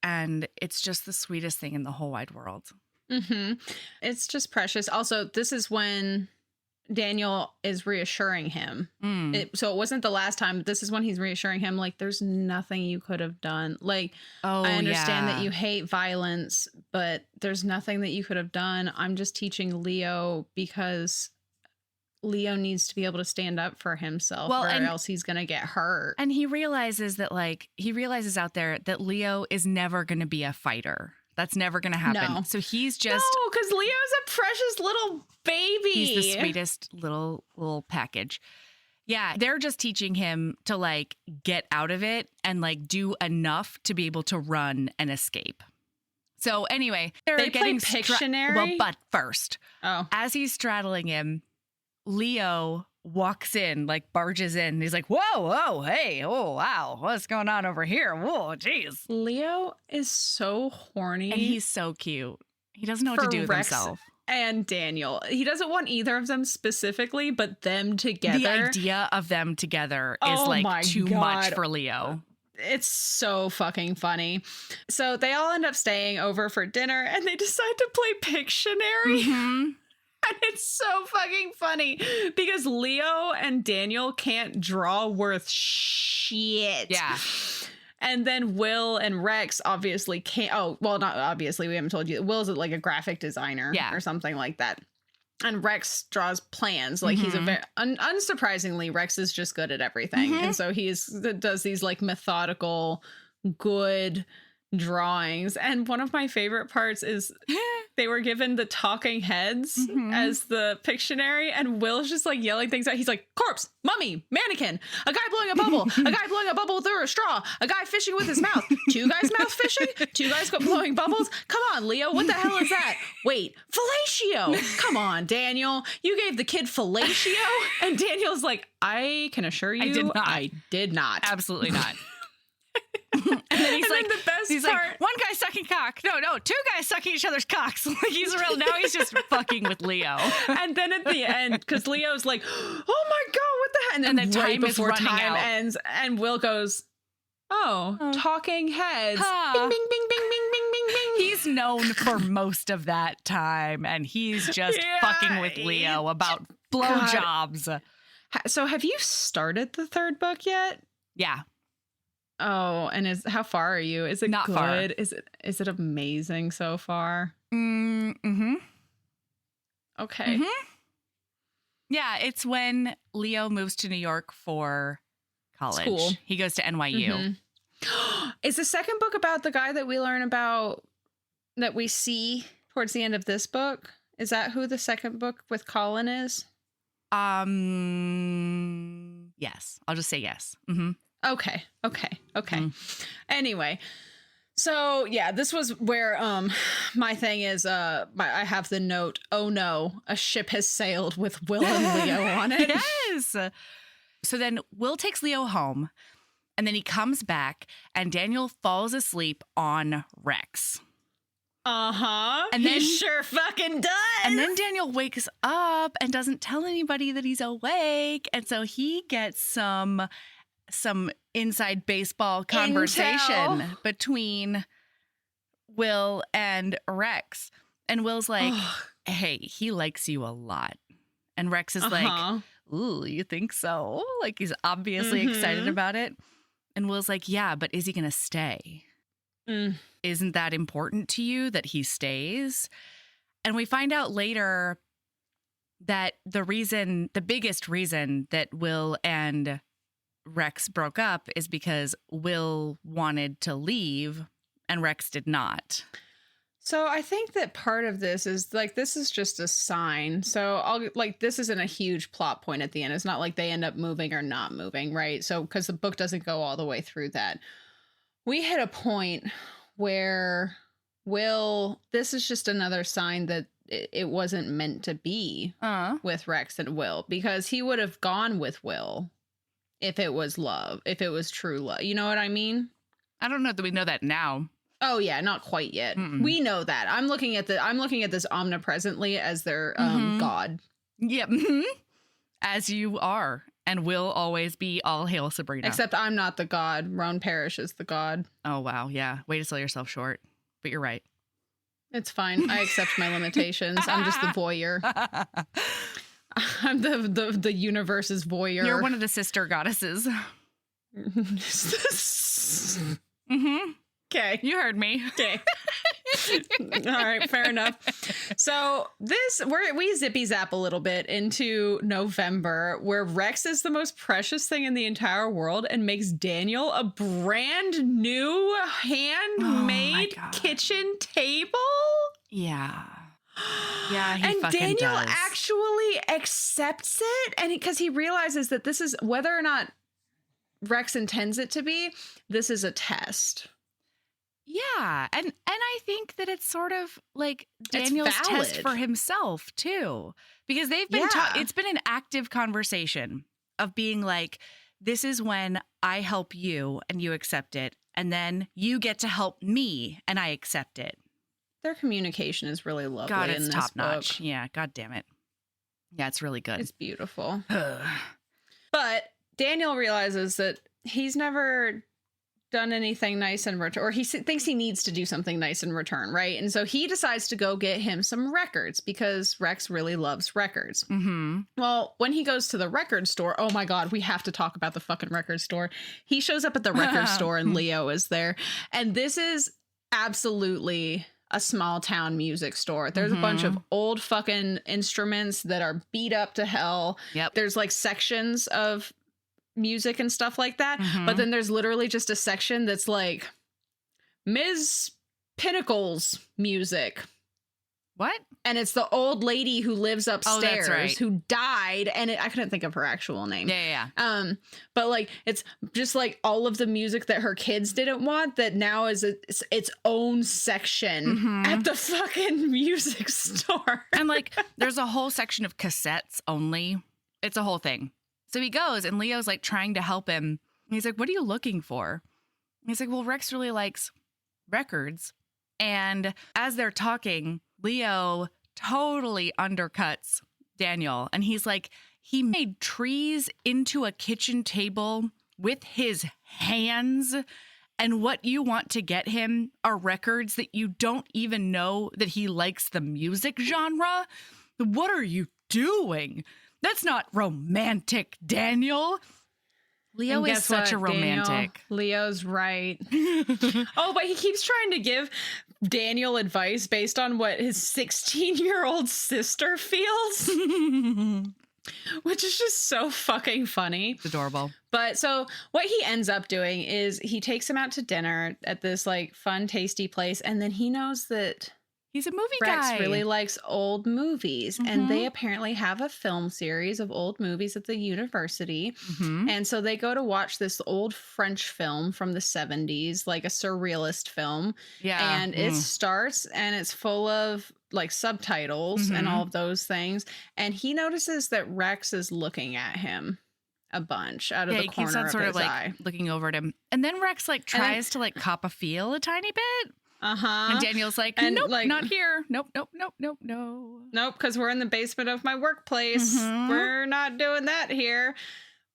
And it's just the sweetest thing in the whole wide world. It's just precious. Also, this is when Daniel is reassuring him. So it wasn't the last time. This is when he's reassuring him, like, there's nothing you could have done. Like, I understand that you hate violence, but there's nothing that you could have done. I'm just teaching Leo because Leo needs to be able to stand up for himself or else he's going to get hurt. And he realizes out there that Leo is never going to be a fighter. That's never going to happen. No. So he's just... No, because Leo's a precious little baby. He's the sweetest little package. Yeah, they're just teaching him to like get out of it and like do enough to be able to run and escape. So anyway, they play Pictionary. Well, but first, as he's straddling him, Leo walks in, like barges in. And he's like, whoa, hey, oh, wow. What's going on over here? Whoa, geez. Leo is so horny. And he's so cute. He doesn't know what to do with himself. And Daniel. He doesn't want either of them specifically, but them together. The idea of them together is like too much for Leo. It's so fucking funny. So they all end up staying over for dinner and they decide to play Pictionary. And it's so fucking funny because Leo and Daniel can't draw worth shit. Yeah. And then Will and Rex obviously can't. Oh, well, not obviously. We haven't told you. Will's like a graphic designer or something like that. And Rex draws plans. Like he's a very unsurprisingly, Rex is just good at everything. And so does these like methodical, good drawings. And one of my favorite parts is they were given the talking heads as the Pictionary, and Will's just like yelling things out. He's like, corpse, mummy, mannequin, a guy blowing a bubble, a guy blowing a bubble through a straw, a guy fishing with his mouth, 2 guys mouth fishing, 2 guys blowing bubbles. Come on, Leo, what the hell is that? Wait, fellatio. Come on, Daniel, you gave the kid fellatio? And Daniel's like, I can assure you, I did not. Absolutely not. And then he's like, the best he's part, like, 1 guy sucking cock. No, 2 guys sucking each other's cocks. Like now he's just fucking with Leo. And then at the end, because Leo's like, oh my God, what the heck? And then right time before is running time out. Ends, and Will goes, talking heads. Bing, bing, bing, bing, bing, bing, bing, bing. He's known for most of that time, and he's just fucking with Leo about blowjobs. So have you started the 3rd book yet? Yeah. Oh, and how far are you? Is it not good? Far. Is it amazing so far? Mm-hmm. Okay. Mm-hmm. Yeah, it's when Leo moves to New York for college. School. He goes to NYU. Is the 2nd book about the guy that we learn about, that we see towards the end of this book? Is that who the 2nd book with Colin is? Yes. I'll just say yes. Mm-hmm. Okay. Anyway, so yeah, this was where my thing is I have the note, oh no, a ship has sailed with Will and Leo on it. Yes. So then Will takes Leo home, and then he comes back, and Daniel falls asleep on Rex. And then he sure fucking does. And then Daniel wakes up and doesn't tell anybody that he's awake, and so he gets some inside baseball conversation between Will and Rex. And Will's like, hey, he likes you a lot. And Rex is like, ooh, you think so? Like he's obviously excited about it. And Will's like, yeah, but is he going to stay? Isn't that important to you that he stays? And we find out later that the biggest reason that Will and Rex broke up is because Will wanted to leave and Rex did not. So I think that part of this is like, this is just a sign. So this isn't a huge plot point at the end. It's not like they end up moving or not moving, right? So because the book doesn't go all the way through that. We hit a point where this is just another sign that it wasn't meant to be with Rex and Will, because he would have gone with Will if it was love, if it was true love. You know what I mean? I don't know that we know that now. Oh yeah, not quite yet. We know that. I'm looking at this omnipresently as their god. Yep. As you are, and will always be. All hail Sabrina. Except I'm not the god. Roan Parrish is the god. Oh wow, yeah. Way to sell yourself short. But you're right. It's fine. I accept my limitations. I'm just the voyeur. I'm the universe's voyeur. You're one of the sister goddesses. Okay. You heard me. Okay. All right, fair enough. So we zippy zap a little bit into November, where Rex is the most precious thing in the entire world and makes Daniel a brand new handmade kitchen table. Yeah. Yeah, he and fucking Daniel does. actually accepts it, and because he realizes that this is, whether or not Rex intends it to be, this is a test. Yeah, and I think that it's sort of like Daniel's test for himself too, because they've been it's been an active conversation of being like, this is when I help you and you accept it, and then you get to help me and I accept it. Their communication is really lovely. God, it's in this top book. notch. Yeah, God damn it. Yeah, it's really good. It's beautiful. But Daniel realizes that he's never done anything nice in return, or he thinks he needs to do something nice in return, right? And so he decides to go get him some records because Rex really loves records. Mm-hmm. Well, when he goes to the record store, oh my God, we have to talk about the fucking record store. He shows up at the record store and Leo is there. And this is absolutely a small town music store. There's a bunch of old fucking instruments that are beat up to hell. Yep. There's like sections of music and stuff like that. But then there's literally just a section that's like Ms. Pinnacle's music. What? And it's the old lady who lives upstairs right. who died. And I couldn't think of her actual name. Yeah. But like, it's just like all of the music that her kids didn't want that now is its own section at the fucking music store. And like, there's a whole section of cassettes only. It's a whole thing. So he goes and Leo's like trying to help him. And he's like, what are you looking for? And he's like, well, Rex really likes records. And as they're talking, Leo totally undercuts Daniel. And he's like, he made trees into a kitchen table with his hands. And what you want to get him are records that you don't even know that he likes the music genre. What are you doing? That's not romantic, Daniel. Leo is such a romantic. Daniel, Leo's right. Oh, but he keeps trying to give Daniel advice based on what his 16-year-old sister feels. Which is just so fucking funny. It's adorable. But so what he ends up doing is he takes him out to dinner at this like fun, tasty place. And then he knows that he's a movie Rex guy. really likes old movies, and they apparently have a film series of old movies at the university. And so they go to watch this old French film from the 70s, like a surrealist film. Yeah. And it starts and it's full of like subtitles and all of those things. And he notices that Rex is looking at him a bunch out of the corner of sort his of like eye. looking over at him. And then Rex like tries to like cop a feel a tiny bit. And Daniel's like, nope, like, not here. Nope. Nope, because we're in the basement of my workplace. We're not doing that here.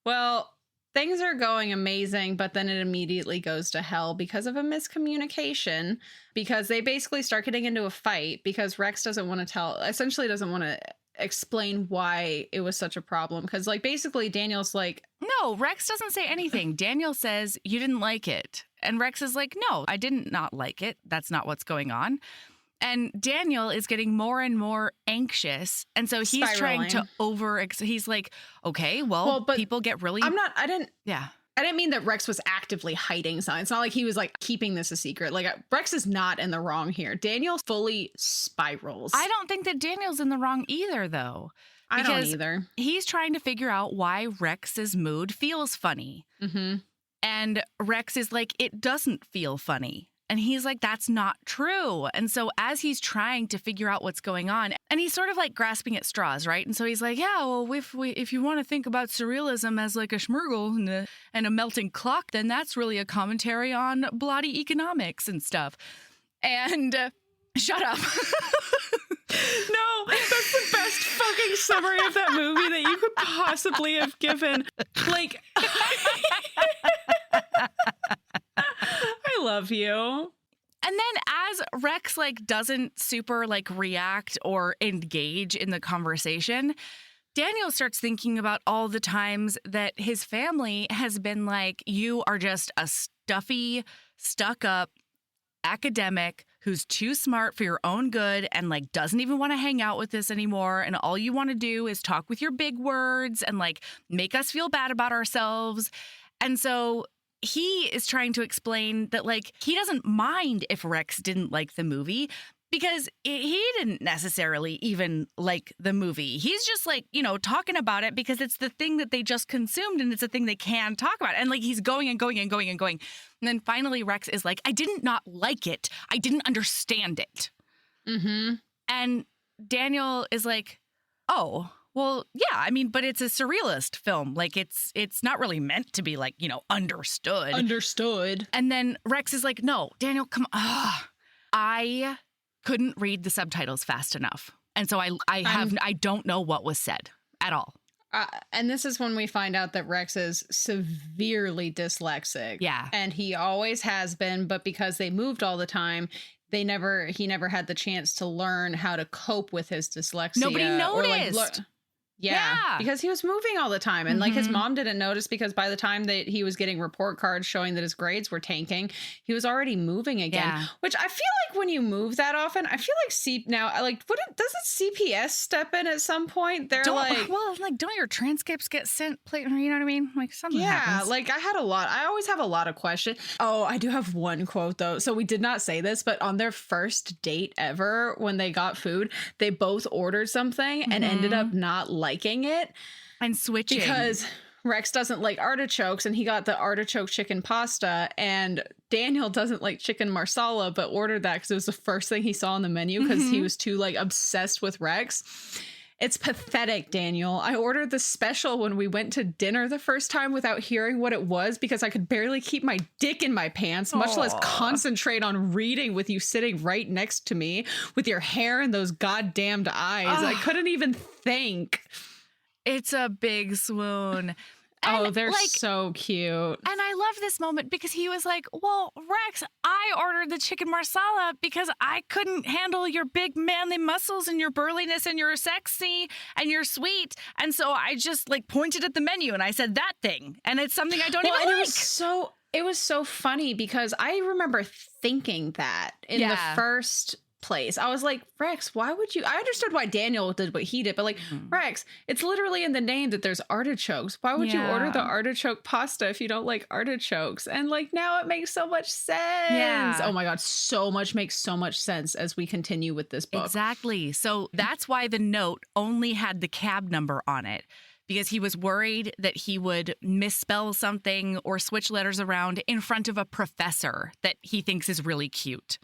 Well, things are going amazing, but then it immediately goes to hell because of a miscommunication, because they basically start getting into a fight because Rex doesn't want to explain why it was such a problem. Because like basically Daniel's like, no, Rex doesn't say anything. Daniel says, you didn't like it. And Rex is like, no, I didn't not like it. That's not what's going on. And Daniel is getting more and more anxious. And so he's trying to he's like, okay, well but people get really. I didn't mean that Rex was actively hiding something. It's not like he was like keeping this a secret. Like Rex is not in the wrong here. Daniel fully spirals. I don't think that Daniel's in the wrong either, though. I don't either. He's trying to figure out why Rex's mood feels funny. And Rex is like, it doesn't feel funny. And he's like, that's not true. And so as he's trying to figure out what's going on, and he's sort of like grasping at straws, right? And so he's like, yeah, well, if you want to think about surrealism as like a schmurgle and a melting clock, then that's really a commentary on bloody economics and stuff. And shut up. No, that's the best fucking summary of that movie that you could possibly have given. Like, I love you. And then as Rex like doesn't super like react or engage in the conversation, Daniel starts thinking about all the times that his family has been like, you are just a stuffy, stuck up academic who's too smart for your own good and like doesn't even want to hang out with us anymore. And all you want to do is talk with your big words and like make us feel bad about ourselves. And so he is trying to explain that like he doesn't mind if Rex didn't like the movie because he didn't necessarily even like the movie. He's just like, you know, talking about it because it's the thing that they just consumed and it's a thing they can talk about. And like he's going and going and going and going. And then finally Rex is like, I didn't not like it. I didn't understand it. And Daniel is like, oh, well, yeah, I mean, but it's a surrealist film. Like it's not really meant to be like, you know, understood. And then Rex is like, no, Daniel, come on. I couldn't read the subtitles fast enough. And so I don't know what was said at all. And this is when we find out that Rex is severely dyslexic. Yeah. And he always has been, but because they moved all the time, he never had the chance to learn how to cope with his dyslexia. Nobody noticed. Or yeah, because he was moving all the time. And like his mom didn't notice because by the time that he was getting report cards showing that his grades were tanking, he was already moving again. Yeah. Which I feel like when you move that often, I feel like doesn't CPS step in at some point? They're don't your transcripts get sent? You know what I mean? Like something happens. Like I always have a lot of questions. Oh, I do have one quote though. So we did not say this, but on their first date ever, when they got food, they both ordered something and ended up not liking it and switching because Rex doesn't like artichokes and he got the artichoke chicken pasta, and Daniel doesn't like chicken marsala but ordered that because it was the first thing he saw on the menu because he was too like obsessed with Rex. It's pathetic, Daniel. I ordered the special when we went to dinner the first time without hearing what it was because I could barely keep my dick in my pants, much less concentrate on reading with you sitting right next to me with your hair and those goddamned eyes. I couldn't even think. It's a big swoon. And they're so cute. And I love this moment because he was like, well, Rex, I ordered the chicken marsala because I couldn't handle your big manly muscles and your burliness and you're sexy and you're sweet. And so I just like pointed at the menu and I said that thing. And it's something I don't even like. It was so funny because I remember thinking that in the first place. I was like, Rex, why would you? I understood why Daniel did what he did, but like, Rex, it's literally in the name that there's artichokes. Why would you order the artichoke pasta if you don't like artichokes? And like, now it makes so much sense. Yeah. Oh my God, makes so much sense as we continue with this book. Exactly. So that's why the note only had the cab number on it, because he was worried that he would misspell something or switch letters around in front of a professor that he thinks is really cute.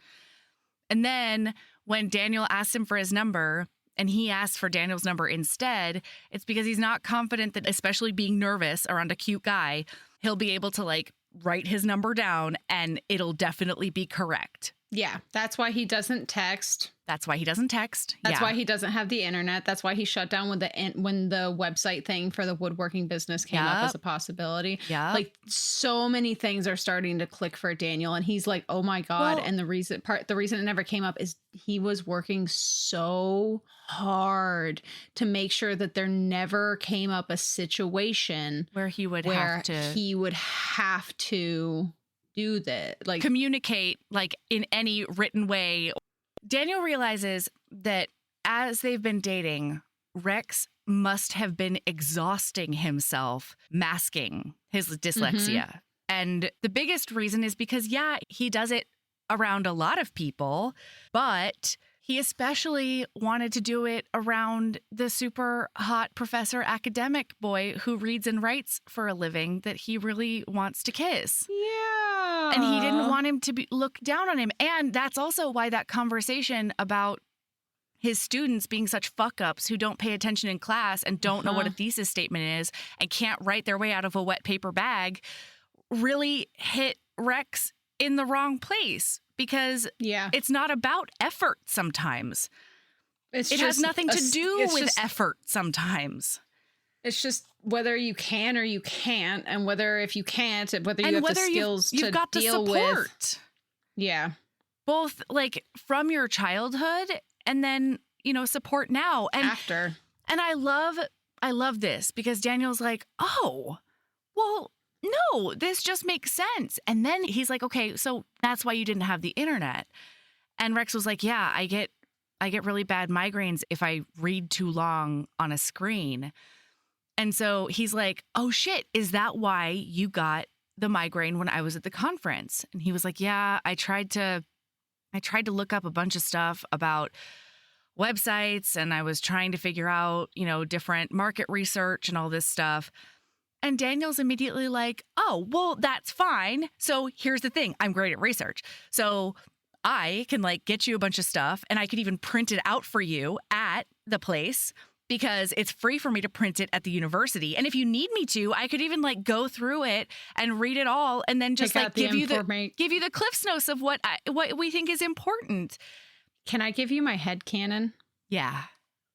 And then when Daniel asked him for his number and he asked for Daniel's number instead, it's because he's not confident that, especially being nervous around a cute guy, he'll be able to like write his number down and it'll definitely be correct. Yeah, that's why he doesn't text. That's why he doesn't text. That's why he doesn't have the internet. That's why he shut down when the website thing for the woodworking business came up as a possibility. Yeah, like so many things are starting to click for Daniel, and he's like, "Oh my God!" And the reason it never came up is he was working so hard to make sure that there never came up a situation where he would have to do that, like communicate like in any written way. Daniel realizes that as they've been dating, Rex must have been exhausting himself masking his dyslexia. And the biggest reason is because, he does it around a lot of people, but he especially wanted to do it around the super hot professor academic boy who reads and writes for a living that he really wants to kiss. Yeah. And he didn't want him to look down on him. And that's also why that conversation about his students being such fuck-ups who don't pay attention in class and don't know what a thesis statement is and can't write their way out of a wet paper bag really hit Rex in the wrong place. Because it's not about effort sometimes. It has nothing to do with effort sometimes. It's just whether you can or you can't, and whether if you can't, whether you have the skills to deal with. Yeah. Both like from your childhood and then, support now. And after. And I love this because Daniel's like, oh, well, no, this just makes sense. And then he's like, okay, so that's why you didn't have the internet. And Rex was like, yeah, I get really bad migraines if I read too long on a screen. And so he's like, oh shit, is that why you got the migraine when I was at the conference? And he was like, yeah, I tried to look up a bunch of stuff about websites and I was trying to figure out, different market research and all this stuff. And Daniel's immediately like, oh, well, that's fine. So here's the thing. I'm great at research. So I can get you a bunch of stuff and I could even print it out for you at the place because it's free for me to print it at the university. And if you need me to, I could even go through it and read it all and then just give you the Cliff's Notes of what we think is important. Can I give you my headcanon? Yeah.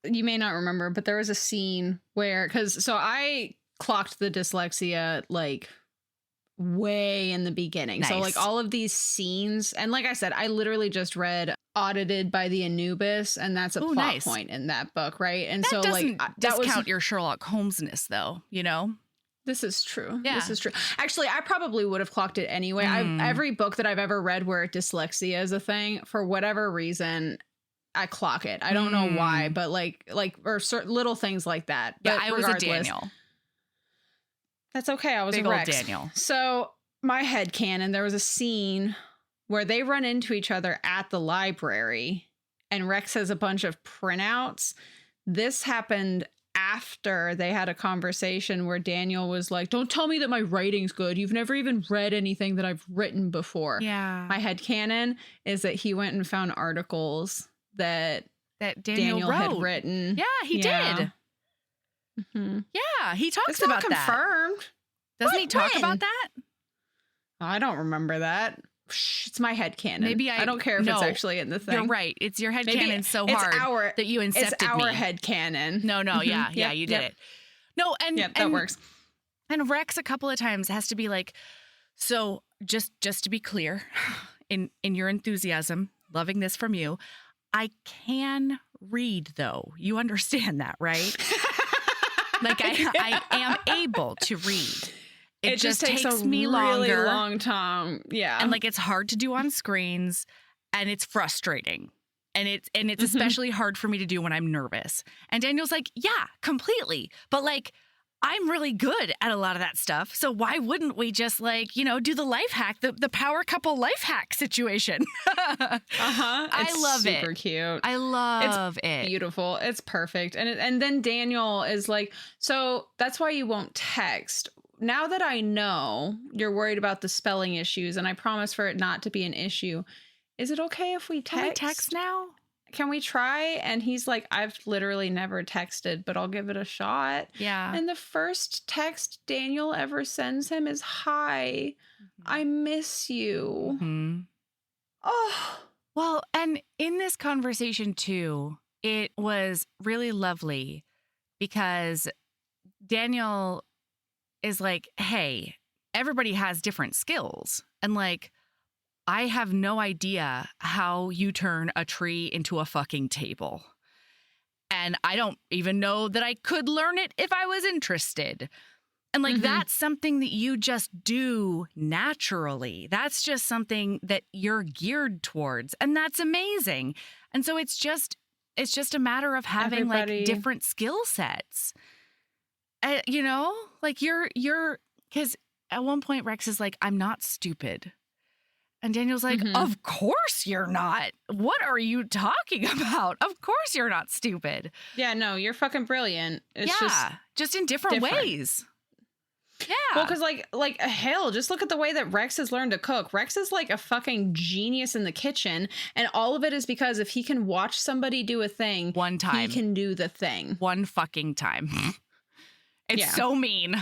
you may not remember, but there was a scene where, so I clocked the dyslexia like way in the beginning. Nice. So like all of these scenes, and like I said, I literally just read Audited by the Anubis, and that's a plot point in that book, right? And that so doesn't like discount your Sherlock Holmesness, though, you know? This is true. Yeah. This is true. Actually, I probably would have clocked it anyway. Every book that I've ever read where dyslexia is a thing, for whatever reason, I clock it. I don't know why, but or certain little things like that. But yeah, I was a Daniel. That's okay. I was Big a Rex. old Daniel. So my headcanon, there was a scene where they run into each other at the library, and Rex has a bunch of printouts. This happened after they had a conversation where Daniel was like, don't tell me that my writing's good. You've never even read anything that I've written before. Yeah. My headcanon is that he went and found articles that Daniel had written. Yeah, he did. Mm-hmm. Yeah, he talks It's about not confirmed. That. Doesn't he talk about that? I don't remember that. It's my headcanon. Maybe I don't care if it's actually in the thing. You're right. It's your headcanon so hard that you incepted me. It's our headcanon. No, yeah, you did it. No, and that works. And Rex a couple of times has to be like, so just to be clear, in your enthusiasm, loving this from you, I can read though. You understand that, right? Like I am able to read. It just takes me really longer. Long time. Yeah. And like it's hard to do on screens, and it's frustrating. And it's especially hard for me to do when I'm nervous. And Daniel's like, yeah, completely. But like I'm really good at a lot of that stuff. So why wouldn't we just like, do the life hack, the power couple life hack situation? I love it. Super cute. I love it. Beautiful. It's perfect. And then Daniel is like, so that's why you won't text. Now that I know you're worried about the spelling issues, and I promise for it not to be an issue, is it okay if we text? Can we text now? Can we try? And he's like, I've literally never texted, but I'll give it a shot. Yeah. And the first text Daniel ever sends him is, hi, I miss you. Mm-hmm. Oh. Well, and in this conversation too, it was really lovely because Daniel is like, hey, everybody has different skills. And like, I have no idea how you turn a tree into a fucking table. And I don't even know that I could learn it if I was interested. And like, that's something that you just do naturally. That's just something that you're geared towards. And that's amazing. And so it's just a matter of having like different skill sets. Like you're, because at one point Rex is like, I'm not stupid. And Daniel's like, of course you're not. What are you talking about? Of course you're not stupid. Yeah, no, you're fucking brilliant. It's just in different ways. Yeah. Well, because like hell, just look at the way that Rex has learned to cook. Rex is like a fucking genius in the kitchen, and all of it is because if he can watch somebody do a thing one time, he can do the thing one fucking time. It's so mean.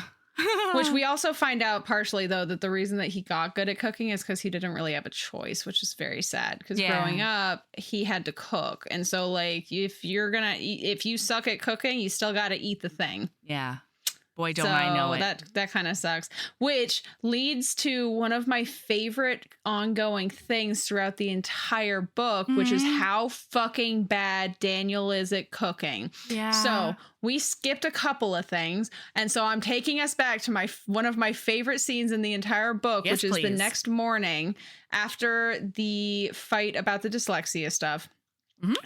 Which we also find out partially, though, that the reason that he got good at cooking is because he didn't really have a choice, which is very sad. Because growing up, he had to cook. And so, like, if you suck at cooking, you still got to eat the thing. Yeah. Boy, don't I know it. That kind of sucks. Which leads to one of my favorite ongoing things throughout the entire book, which is how fucking bad Daniel is at cooking. Yeah. So we skipped a couple of things. And so I'm taking us back to one of my favorite scenes in the entire book, which is the next morning after the fight about the dyslexia stuff.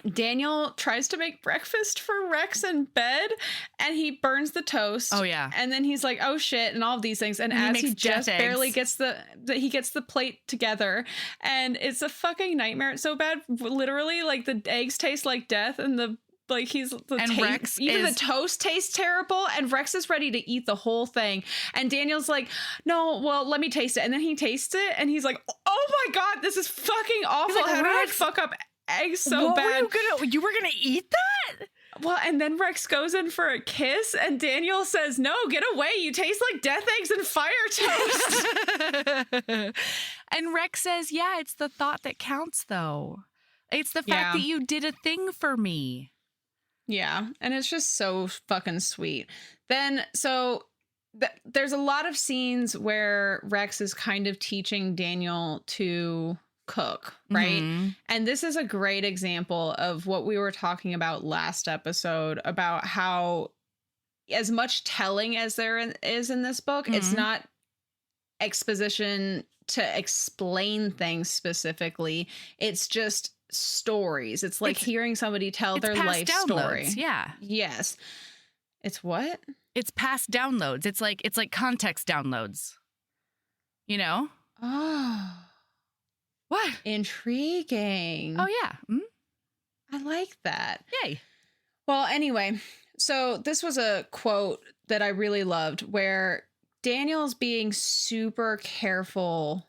Daniel tries to make breakfast for Rex in bed, and he burns the toast. Oh yeah. And then he's like, "Oh shit," and all of these things. And as he just barely gets the plate together, and it's a fucking nightmare. It's so bad, literally. Like the eggs taste like death, and the toast tastes terrible. And Rex is ready to eat the whole thing, and Daniel's like, "No, well, let me taste it." And then he tastes it, and he's like, "Oh my god, this is fucking awful. Like, how did I fuck up eggs so bad?" You were gonna eat that? Well, and then Rex goes in for a kiss, and Daniel says, "No, get away. You taste like death eggs and fire toast." And Rex says, "Yeah, it's the thought that counts, though. It's the fact that you did a thing for me." Yeah. And it's just so fucking sweet. Then, so there's a lot of scenes where Rex is kind of teaching Daniel to cook, right? Mhm. And this is a great example of what we were talking about last episode about how as much telling as there is in this book, it's Mhm. not exposition to explain things specifically. It's just stories. It's like hearing somebody tell It's their past life downloads. story. Yeah. Yes. It's what? It's past downloads. It's like context downloads. You know? Oh, What? intriguing. Oh yeah. Mhm. I like that. Yay. Well, anyway, so this was a quote that I really loved where Daniel's being super careful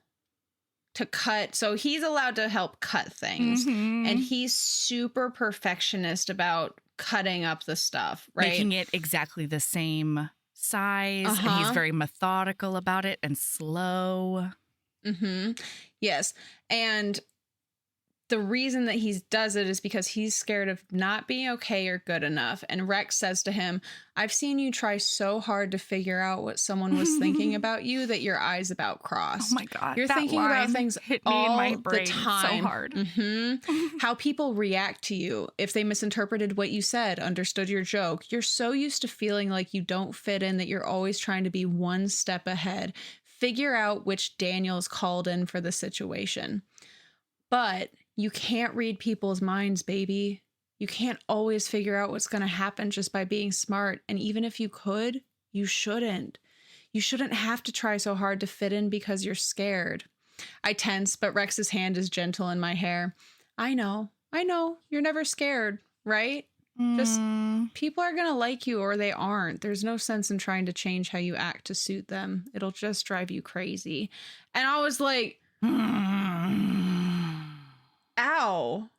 to cut. So he's allowed to help cut things. Mhm. And he's super perfectionist about cutting up the stuff, right? Making it exactly the same size. And he's very methodical about it and slow. Mm-hmm. Yes. And the reason that he does it is because he's scared of not being okay or good enough. And Rex says to him, I've seen you try so hard to figure out what someone was thinking about you that your eyes about crossed. Oh my God. You're that thinking about line things hit me all in my brain the time. so hard. Mm-hmm. How people react to you. If they misinterpreted what you said, understood your joke. You're so used to feeling like you don't fit in that you're always trying to be one step ahead. Figure out which Daniel's called in for the situation. But you can't read people's minds, baby. You can't always figure out what's going to happen just by being smart. And even if you could, you shouldn't. You shouldn't have to try so hard to fit in because you're scared. I tense, but Rex's hand is gentle in my hair. I know. You're never scared, right? Just people are going to like you or they aren't. There's no sense in trying to change how you act to suit them. It'll just drive you crazy. And I was like, ow.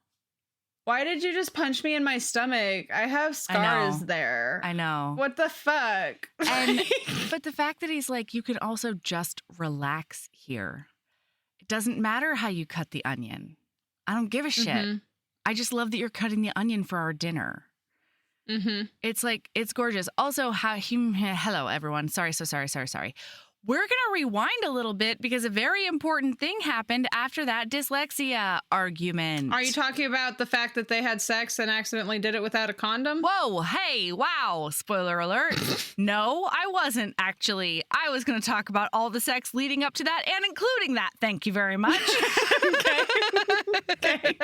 Why did you just punch me in my stomach? I have scars there. I know. What the fuck? And but the fact that he's like, you can also just relax here. It doesn't matter how you cut the onion. I don't give a shit. Mm-hmm. I just love that you're cutting the onion for our dinner. Mm-hmm. It's like, it's gorgeous. Also, hello, everyone. Sorry. We're going to rewind a little bit because a very important thing happened after that dyslexia argument. Are you talking about the fact that they had sex and accidentally did it without a condom? Whoa, hey, wow, spoiler alert. No, I wasn't actually. I was going to talk about all the sex leading up to that and including that. Thank you very much. Okay.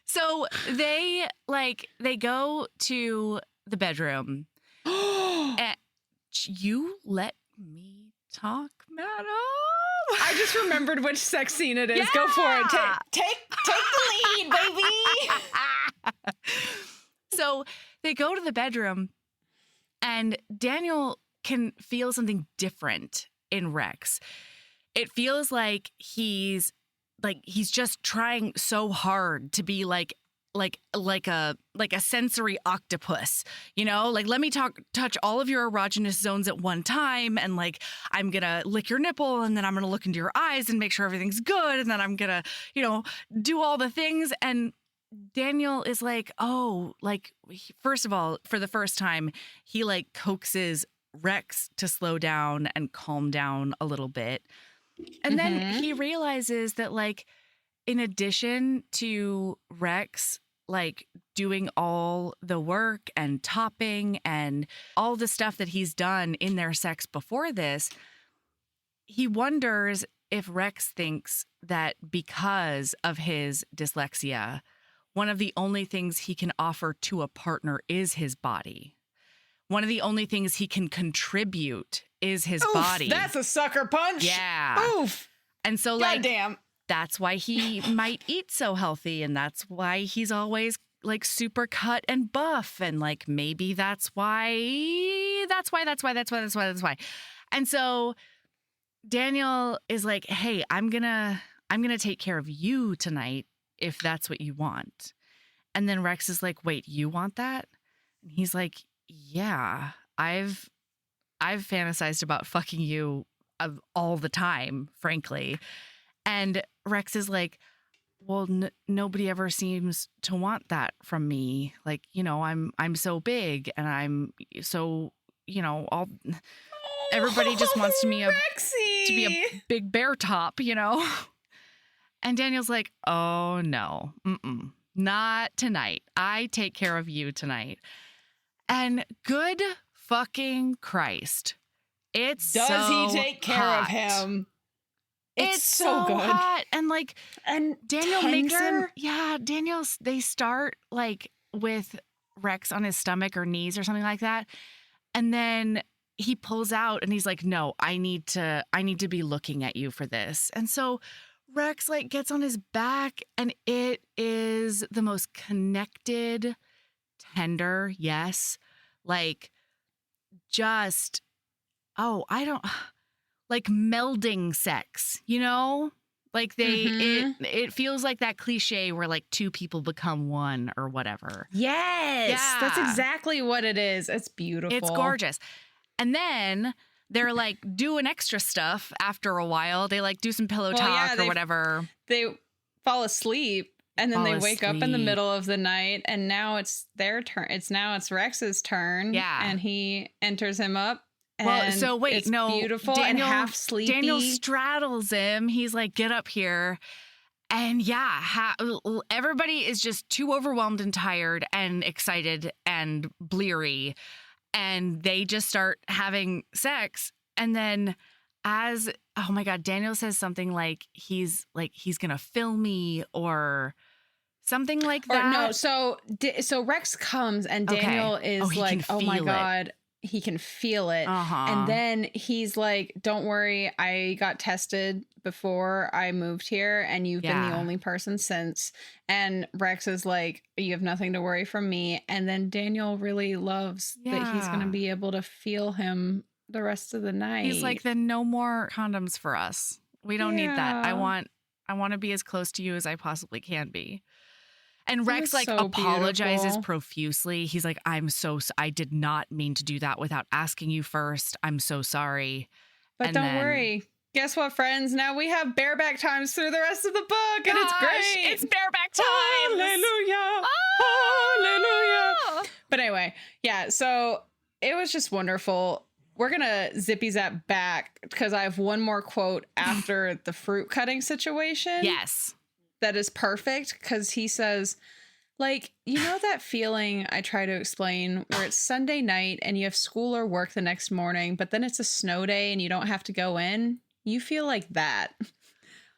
So they go to the bedroom. And you let me talk, madam? I just remembered which sex scene it is. Yeah! Go for it. Take the lead, baby. So they go to the bedroom and Daniel can feel something different in Rex. It feels like he's just trying so hard to be like a sensory octopus, you know, like, let me touch all of your erogenous zones at one time. And like, I'm going to lick your nipple and then I'm going to look into your eyes and make sure everything's good. And then I'm going to, you know, do all the things. And Daniel is like, oh, like, first of all, for the first time, he like coaxes Rex to slow down and calm down a little bit. And then he realizes that, like, in addition to Rex, like, doing all the work and topping and all the stuff that he's done in their sex before this, he wonders if Rex thinks that because of his dyslexia, one of the only things he can offer to a partner is his body. One of the only things he can contribute is his body. That's a sucker punch. Yeah. Oof. And so, like, goddamn. That's why he might eat so healthy. And that's why he's always like super cut and buff. And like, maybe that's why. And so Daniel is like, hey, I'm gonna take care of you tonight if that's what you want. And then Rex is like, wait, you want that? And he's like, yeah, I've fantasized about fucking you all the time, frankly. And Rex is like, well, nobody ever seems to want that from me. Like, you know, I'm so big and I'm so, you know, everybody just wants to be a big bear top, you know? And Daniel's like, oh no, not tonight. I take care of you tonight. And good fucking Christ. Does he take care of him? It's so good. Hot. And like, and Daniel tender. makes him, they start like with Rex on his stomach or knees or something like that. And then he pulls out and he's like, no, I need to be looking at you for this. And so Rex like gets on his back and it is the most connected, tender, yes, like just, like melding sex, you know? Like it feels like that cliche where like two people become one or whatever. Yes, that's exactly what it is. It's beautiful. It's gorgeous. And then they're like doing extra stuff after a while. They like do some pillow talk or whatever. They fall asleep and then they wake up in the middle of the night and now it's their turn. It's Rex's turn. Yeah. And he enters him up. Well, so wait, it's no, beautiful Daniel, and half sleepy. Daniel straddles him. He's like, get up here. And everybody is just too overwhelmed and tired and excited and bleary. And they just start having sex. And then oh my God, Daniel says something like he's going to fill me or something like that. Or no, so Rex comes and Daniel is like, oh my God. He can feel it. And then he's like, don't worry, I got tested before I moved here and you've been the only person since. And Rex is like, you have nothing to worry from me. And then Daniel really loves that he's going to be able to feel him the rest of the night. He's like, then no more condoms for us. We don't need that. I want to be as close to you as I possibly can be. And Rex like apologizes profusely. He's like, I did not mean to do that without asking you first. I'm so sorry. But don't worry. Guess what, friends? Now we have bareback times through the rest of the book. And it's great. It's bareback times. Hallelujah. Hallelujah. But anyway, so it was just wonderful. We're going to zippy zap back because I have one more quote after the fruit cutting situation. Yes. That is perfect because he says, like, you know that feeling I try to explain where it's Sunday night and you have school or work the next morning, but then it's a snow day and you don't have to go in? You feel like that.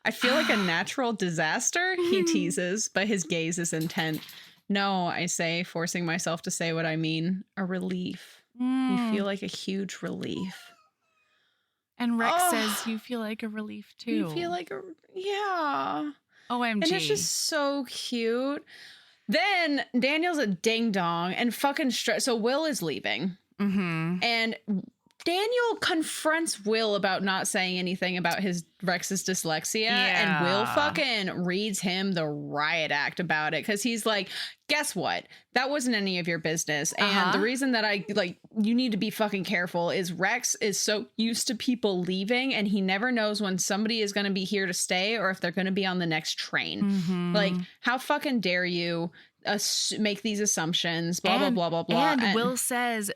I feel like a natural disaster, he teases, but his gaze is intent. No, I say, forcing myself to say what I mean. A relief. You feel like a huge relief. And Rex says you feel like a relief too. You feel like yeah. OMG. And it's just so cute. Then Daniel's a ding dong and fucking so Will is leaving. And Daniel confronts Will about not saying anything about Rex's dyslexia. And Will fucking reads him the riot act about it. Cause he's like, guess what? That wasn't any of your business. And the reason that you need to be fucking careful is Rex is so used to people leaving and he never knows when somebody is going to be here to stay or if they're going to be on the next train. Like, how fucking dare you make these assumptions, blah, blah, blah, blah, blah. And Will says,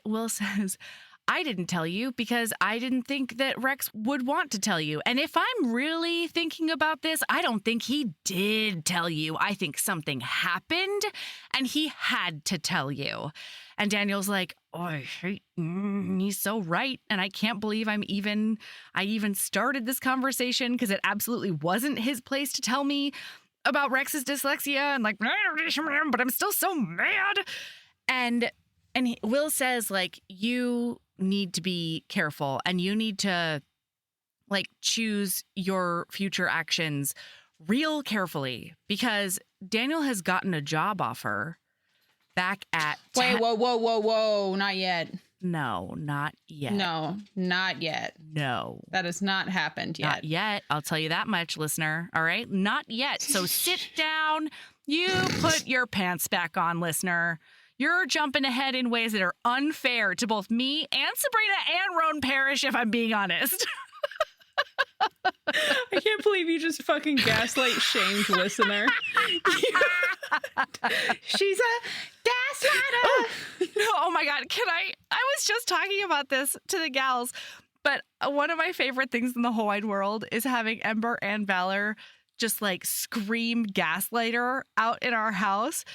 I didn't tell you because I didn't think that Rex would want to tell you. And if I'm really thinking about this, I don't think he did tell you. I think something happened and he had to tell you. And Daniel's like, oh, he's so right. And I can't believe I even started this conversation because it absolutely wasn't his place to tell me about Rex's dyslexia and like, but I'm still so mad. And Will says, like, you need to be careful and you need to, like, choose your future actions real carefully because Daniel has gotten a job offer back at... Wait, whoa. Not yet. No, not yet. No, not yet. No. That has not happened yet. Not yet. I'll tell you that much, listener. All right? Not yet. So sit down. You put your pants back on, listener. You're jumping ahead in ways that are unfair to both me and Sabrina and Roan Parrish, if I'm being honest. I can't believe you just fucking gaslight shamed listener. She's a gaslighter. Oh my God. I was just talking about this to the gals, but one of my favorite things in the whole wide world is having Ember and Valor just like scream gaslighter out in our house.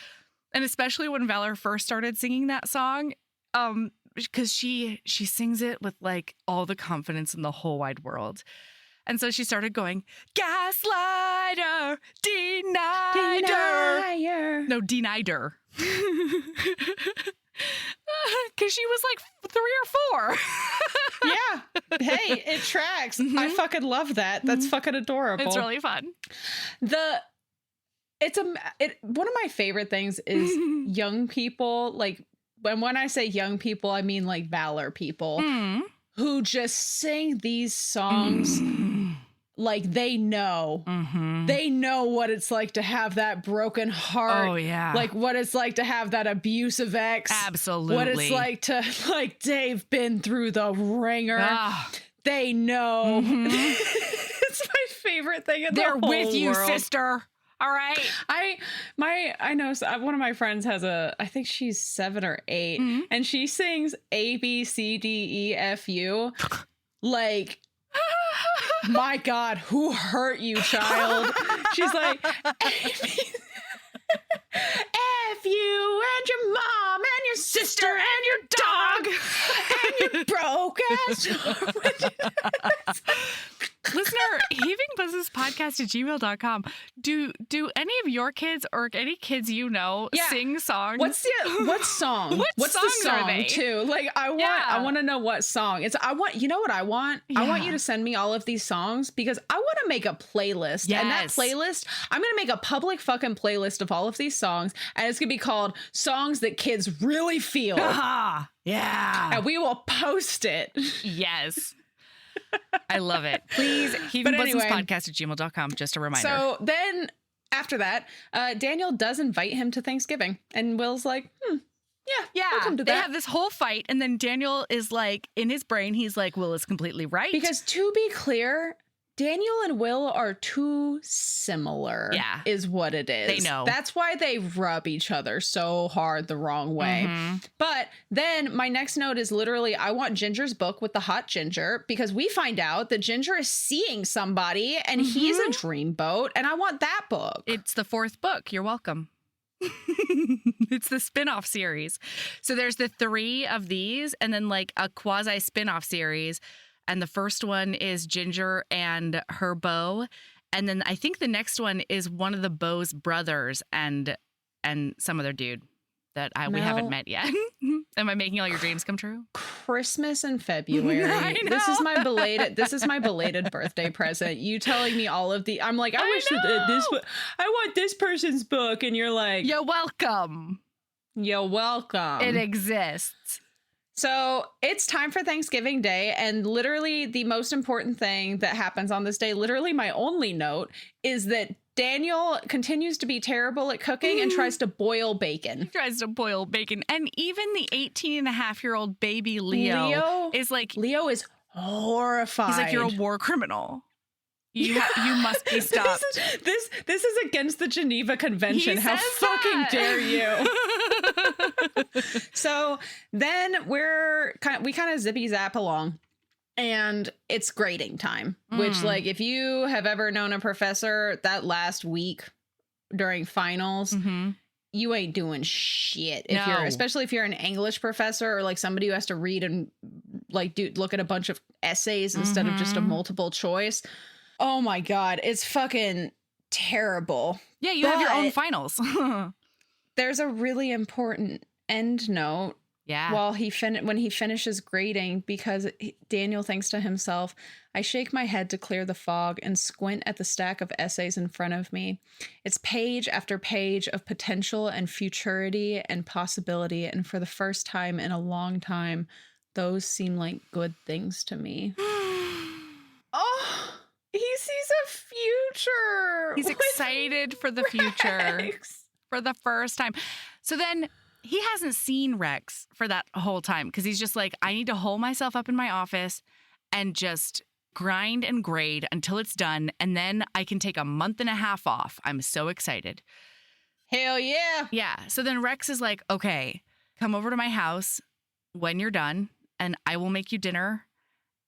And especially when Valor first started singing that song, because she sings it with like all the confidence in the whole wide world. And so she started going, gaslighter, denier. No, denier. Because she was like 3 or 4. Yeah. Hey, it tracks. I fucking love that. That's fucking adorable. It's really fun. One of my favorite things is young people, like, and when I say young people, I mean like Valor people who just sing these songs like they know. They know what it's like to have that broken heart. Oh, yeah. Like what it's like to have that abusive ex. Absolutely. What it's like to, like, they've been through the ringer. They know. It's my favorite thing in the whole world. They're with you, sister. All right. I know one of my friends has I think she's 7 or 8, and she sings A, B, C, D, E, F, U. Like, my God, who hurt you, child? She's like, F you and your mom and your sister and your dog and your broke ass. Listener, heavingbusinesspodcast@gmail.com. Do any of your kids or any kids you know sing songs? What song? What's the song are they? too? Like I want to know what song. You know what I want? Yeah. I want you to send me all of these songs because I want to make a playlist. Yes. And that playlist, I'm going to make a public fucking playlist of all of these songs, and it's going to be called Songs That Kids Really Feel. Yeah. And we will post it. Yes. I love it. Please, heavingbusinesspodcast@gmail.com. Just a reminder. So then after that, Daniel does invite him to Thanksgiving, and Will's like, yeah, I'll come to they that. have this whole fight, and then Daniel is like, in his brain, he's like, Will is completely right. Because to be clear, Daniel and Will are too similar. Yeah. Is what it is. They know. That's why they rub each other so hard the wrong way. But then my next note is literally, I want Ginger's book with the hot Ginger, because we find out that Ginger is seeing somebody and he's a dreamboat, and I want that book. It's the 4th book. You're welcome. It's the spin-off series. So there's the 3 of these and then like a quasi spin-off series. And the first one is Ginger and her beau. And then I think the next one is one of the beau's brothers and some other dude that we haven't met yet. Am I making all your dreams come true? Christmas in February. I know. This is my belated birthday present. You telling me all of the, I'm like, I wish that I want this person's book. And you're like, You're welcome. You're welcome. It exists. So it's time for Thanksgiving Day, and literally the most important thing that happens on this day, literally my only note, is that Daniel continues to be terrible at cooking and tries to boil bacon. And even the 18-and-a-half-year-old baby Leo is like... Leo is horrified. He's like, you're a war criminal. You must be stopped. This is against the Geneva Convention. How fucking dare you? So then we kind of zippy zap along, and it's grading time, which, like, if you have ever known a professor, that last week during finals, you ain't doing shit. Especially if you're an English professor or like somebody who has to read and like look at a bunch of essays instead of just a multiple choice. Oh my God, it's fucking terrible. Yeah, you have your own finals. There's a really important end note. Yeah. While when he finishes grading, because Daniel thinks to himself, I shake my head to clear the fog and squint at the stack of essays in front of me. It's page after page of potential and futurity and possibility, and for the first time in a long time, those seem like good things to me. Oh, he sees a future. He's excited for the future for the first time. So then he hasn't seen Rex for that whole time because he's just like, I need to hole myself up in my office and just grind and grade until it's done, and then I can take a month and a half off. I'm so excited. Hell yeah. Yeah. So then Rex is like, okay, come over to my house when you're done, and I will make you dinner,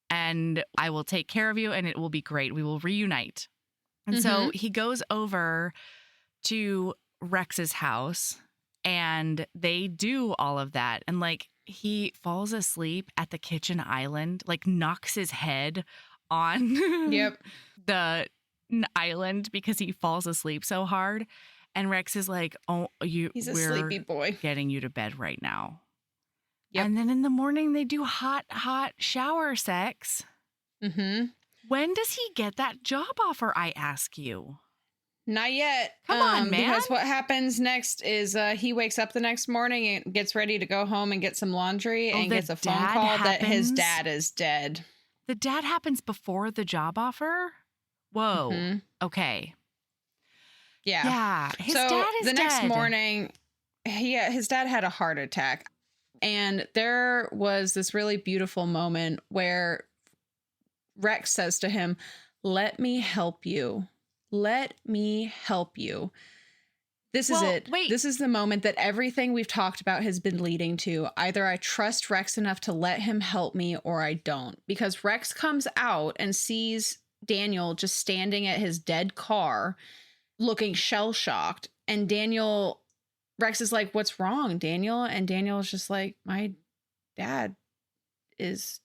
and I will take care of you, and it will be great. We will reunite. And so he goes over to Rex's house, and they do all of that. And like, he falls asleep at the kitchen island, like knocks his head on the island because he falls asleep so hard. And Rex is like, oh, he's a sleepy boy. Getting you to bed right now. Yep. And then in the morning, they do hot shower sex. Mm-hmm. When does he get that job offer, I ask you? Not yet. Come on, man. Because what happens next is he wakes up the next morning and gets ready to go home and get some laundry and gets a phone call that his dad is dead. The dad happens before the job offer? Whoa. Mm-hmm. Okay. Yeah. Yeah. His so dad is the dead. next morning, his dad had a heart attack. And there was this really beautiful moment where Rex says to him, "Let me help you. Let me help you." This is it. Wait. This is the moment that everything we've talked about has been leading to. Either I trust Rex enough to let him help me or I don't. Because Rex comes out and sees Daniel just standing at his dead car looking shell-shocked. And Rex is like, "What's wrong, Daniel?" And Daniel is just like, My dad is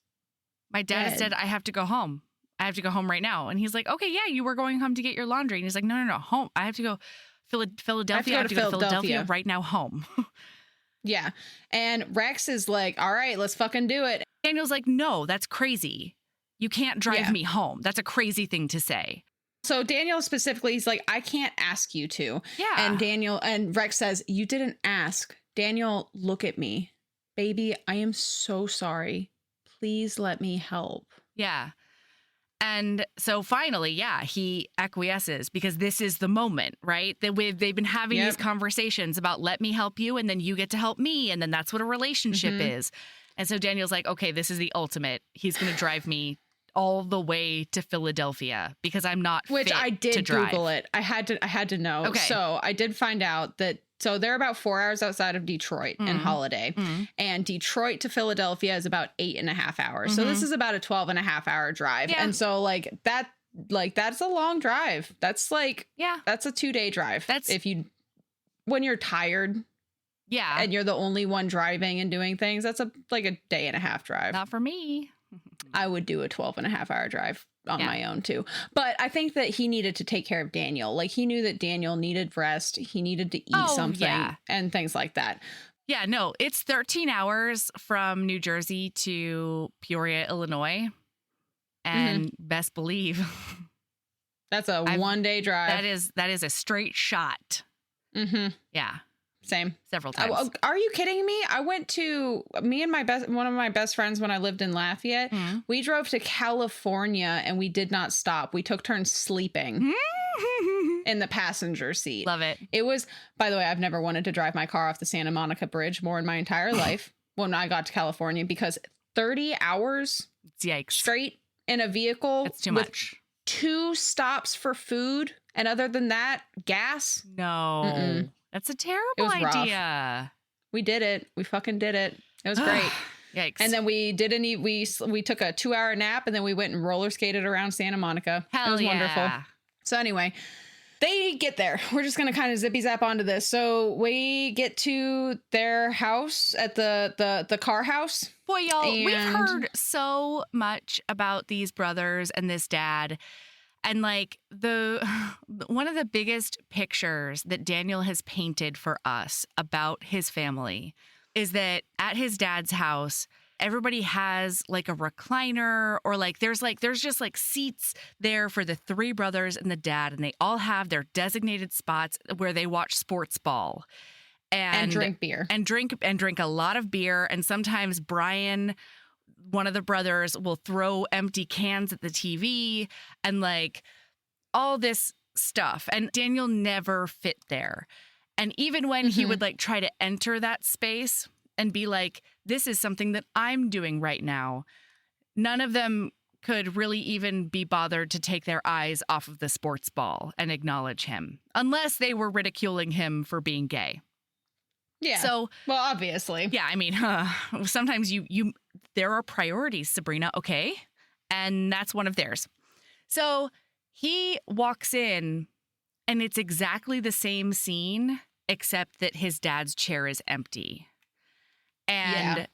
dead. I have to go home. I have to go home right now. And he's like, "Okay, yeah, you were going home to get your laundry." And he's like, No, home. I have to go Philadelphia. I have to go to Philadelphia right now, home. Yeah. And Rex is like, "All right, let's fucking do it." Daniel's like, "No, that's crazy. You can't drive me home. That's a crazy thing to say." So Daniel specifically, he's like, "I can't ask you to." Yeah. And Rex says, "You didn't ask." Daniel, look at me. "Baby, I am so sorry. Please let me help." Yeah. And so finally, he acquiesces because this is the moment, right? They've been having these conversations about let me help you and then you get to help me. And then that's what a relationship is. And so Daniel's like, okay, this is the ultimate. He's going to drive me all the way to Philadelphia because I'm not Which fit I did to drive. Google it. I had to know. Okay. So I did find out that they're about 4 hours outside of Detroit and Holiday. And Detroit to Philadelphia is about 8.5 hours. So this is about a 12.5 hour drive. Yeah. And so that's a long drive. That's that's a 2-day drive. That's when you're tired. Yeah. And you're the only one driving and doing things. That's a day and a half drive. Not for me. I would do a 12.5 hour drive on my own too. But I think that he needed to take care of Daniel. Like he knew that Daniel needed rest. He needed to eat something and things like that. Yeah, no, it's 13 hours from New Jersey to Peoria, Illinois. And best believe. That's a 1-day drive. That is a straight shot. Yeah. Same. Several times. Are you kidding me? I went to one of my best friends when I lived in Lafayette. We drove to California and we did not stop. We took turns sleeping in the passenger seat. Love it. It was, by the way, I've never wanted to drive my car off the Santa Monica Bridge more in my entire life when I got to California because 30 hours Yikes. Straight in a vehicle. That's too much. 2 stops for food. And other than that, gas. No. That's a terrible idea. Rough. We did it. We fucking did it. It was great. Yikes. And then we took a 2-hour nap and then we went and roller skated around Santa Monica. Hell it was wonderful. So anyway, they get there. We're just going to kind of zippy zap onto this. So we get to their house at the car house. Boy, y'all, we've heard so much about these brothers and this dad. And like one of the biggest pictures that Daniel has painted for us about his family is that at his dad's house, everybody has like a recliner or like there's just like seats there for the 3 brothers and the dad. And they all have their designated spots where they watch sports ball and drink beer and drink a lot of beer. And sometimes Brian, one of the brothers, will throw empty cans at the TV and like all this stuff. And Daniel never fit there. And even when he would like try to enter that space and be like, this is something that I'm doing right now, none of them could really even be bothered to take their eyes off of the sports ball and acknowledge him, unless they were ridiculing him for being gay. Yeah. So, well, obviously. Yeah, I mean, sometimes there are priorities, Sabrina, okay? And that's one of theirs. So he walks in, and it's exactly the same scene, except that his dad's chair is empty. And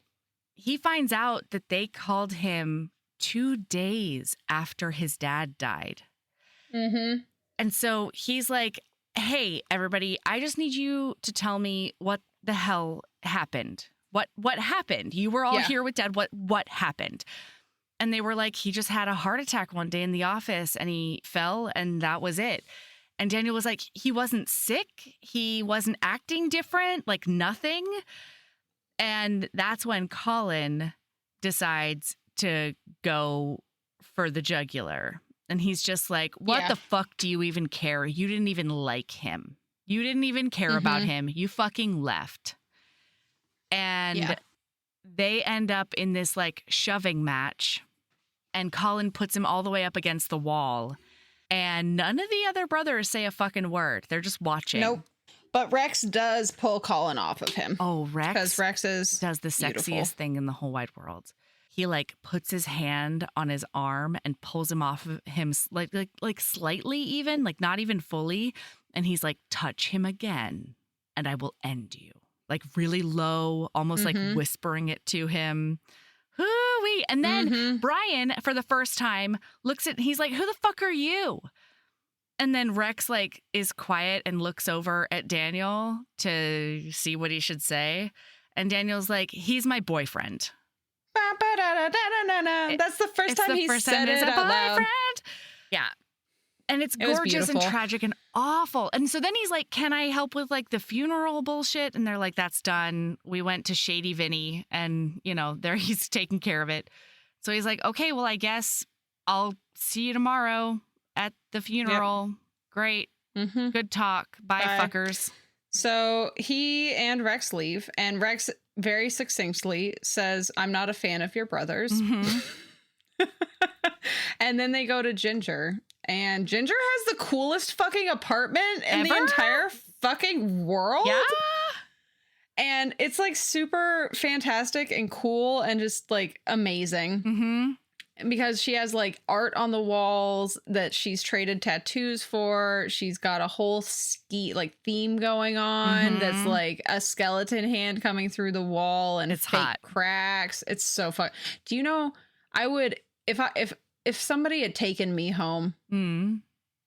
he finds out that they called him 2 days after his dad died. Mm-hmm. And so he's like, hey, everybody, I just need you to tell me what the hell happened. What happened? You were all here with Dad. What happened? And they were like, he just had a heart attack one day in the office and he fell and that was it. And Daniel was like, he wasn't sick. He wasn't acting different, like nothing. And that's when Colin decides to go for the jugular. And he's just like, what the fuck do you even care? You didn't even like him. You didn't even care about him. You fucking left. And they end up in this like shoving match. And Colin puts him all the way up against the wall. And none of the other brothers say a fucking word. They're just watching. Nope. But Rex does pull Colin off of him. Oh, Rex? Because Rex does the sexiest thing in the whole wide world. He like puts his hand on his arm and pulls him off of him like slightly even, like not even fully. And he's like, touch him again and I will end you. Like really low, almost like whispering it to him. Hoo-wee. And then Brian, for the first time, looks at, he's like, who the fuck are you? And then Rex like is quiet and looks over at Daniel to see what he should say. And Daniel's like, he's my boyfriend. That's the first time he said it out loud. Yeah. And it's gorgeous and tragic and awful. And so then he's like, can I help with like the funeral bullshit? And they're like, that's done. We went to Shady Vinny and, you know, there he's taking care of it. So he's like, okay, well, I guess I'll see you tomorrow at the funeral. Yep. Great. Good talk. Bye, fuckers. So he and Rex leave, and Rex very succinctly says, I'm not a fan of your brothers. And then they go to Ginger, and Ginger has the coolest fucking apartment in the entire fucking world. Yeah. And it's like super fantastic and cool and just like amazing. Because she has like art on the walls that she's traded tattoos for. She's got a whole ski like theme going on that's like a skeleton hand coming through the wall and it's fake hot cracks. It's so fun. Do you know, I would if somebody had taken me home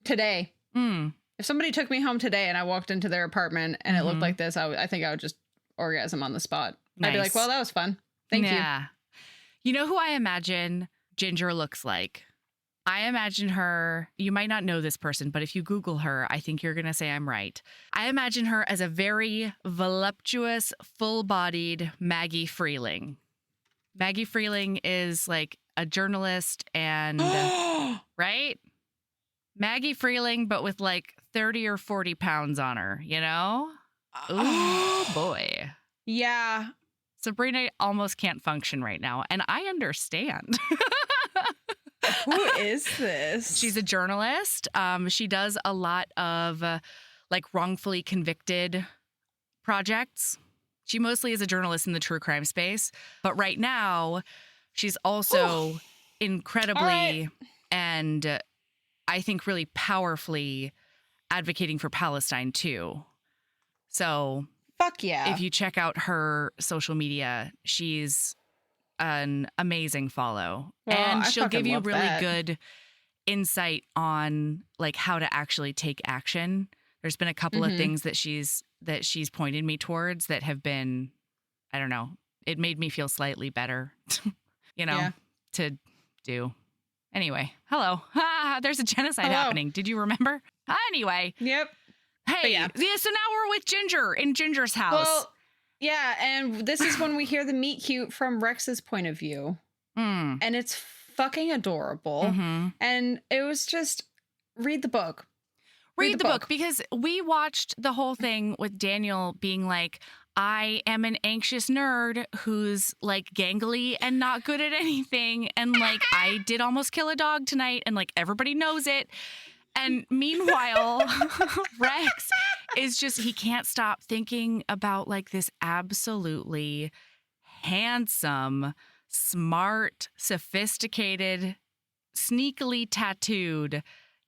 today, if somebody took me home today and I walked into their apartment and it looked like this, I think I would just orgasm on the spot. Nice. I'd be like, well, that was fun. Thank you. You know who I imagine Ginger looks like? I imagine her, you might not know this person, but if you Google her, I think you're going to say I'm right. I imagine her as a very voluptuous, full-bodied Maggie Freeling. Maggie Freeling is like a journalist and, right? Maggie Freeling, but with like 30 or 40 pounds on her, you know? Oh, boy. Yeah. Sabrina almost can't function right now, and I understand. Who is this? She's a journalist. She does a lot of like wrongfully convicted projects. She mostly is a journalist in the true crime space, but right now she's also incredibly and I think really powerfully advocating for Palestine too. So fuck yeah. If you check out her social media, she's an amazing follow. Well, and she'll give you really good insight on like how to actually take action. There's been a couple of things that she's pointed me towards that have been, I don't know, it made me feel slightly better, you know, to do. Anyway, hello. There's a genocide happening. Did you remember? Anyway. Yep. Hey, so now we're with Ginger in Ginger's house. Well, yeah, and this is when we hear the meet cute from Rex's point of view. And it's fucking adorable. And it was just, read the book. Read the book, because we watched the whole thing with Daniel being like, I am an anxious nerd who's like gangly and not good at anything. And like, I did almost kill a dog tonight and like everybody knows it. And meanwhile, Rex is just, he can't stop thinking about like this absolutely handsome, smart, sophisticated, sneakily tattooed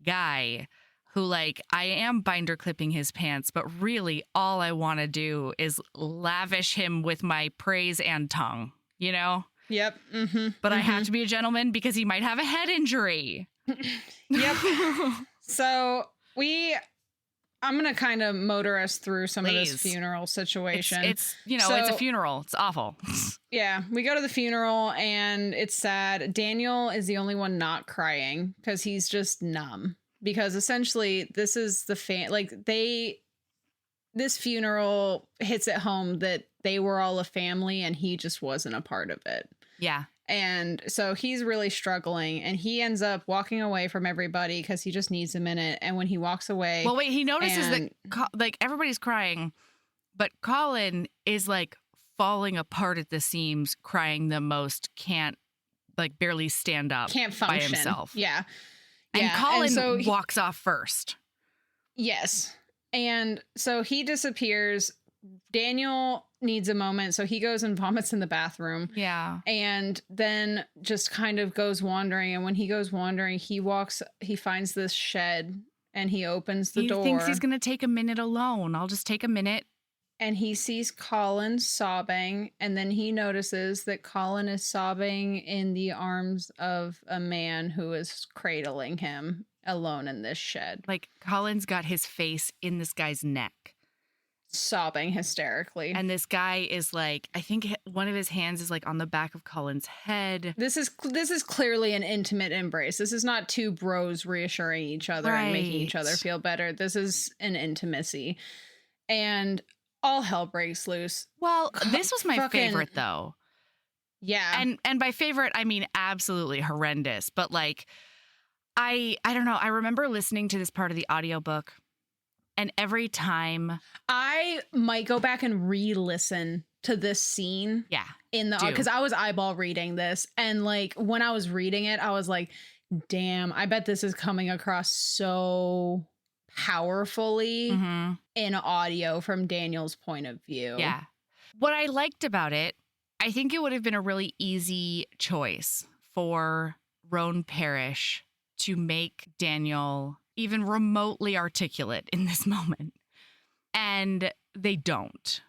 guy who, like, I am binder clipping his pants, but really all I want to do is lavish him with my praise and tongue, you know? Yep. Mm-hmm. But I have to be a gentleman because he might have a head injury. Yep. So I'm going to kind of motor us through some of this funeral situation. It's it's a funeral. It's awful. Yeah. We go to the funeral and it's sad. Daniel is the only one not crying because he's just numb. Because essentially this is the this funeral hits it home that they were all a family and he just wasn't a part of it. Yeah. And so he's really struggling and he ends up walking away from everybody because he just needs a minute. And when he walks away. Well, wait, he notices that like everybody's crying, but Colin is like falling apart at the seams, crying the most, can't like barely stand up, can't function by himself. Yeah. And Colin walks off first. Yes. And so he disappears. Daniel needs a moment. So he goes and vomits in the bathroom. Yeah. And then just kind of goes wandering. And when he goes wandering, he finds this shed and he opens the door. He thinks he's going to take a minute alone. I'll just take a minute. And he sees Colin sobbing. And then he notices that Colin is sobbing in the arms of a man who is cradling him alone in this shed. Like Colin's got his face in this guy's neck. Sobbing hysterically. And this guy is like, I think one of his hands is like on the back of Colin's head. This is clearly an intimate embrace. This is not two bros reassuring each other and making each other feel better. This is an intimacy. And all hell breaks loose. Well, this was my favorite though. Yeah. And by favorite, I mean absolutely horrendous. But like, I don't know. I remember listening to this part of the audiobook. And every time I might go back and re-listen to this scene. Yeah. Because I was eyeball reading this. And like when I was reading it, I was like, damn, I bet this is coming across so powerfully in audio from Daniel's point of view. Yeah. What I liked about it, I think it would have been a really easy choice for Roan Parrish to make Daniel even remotely articulate in this moment. And they don't.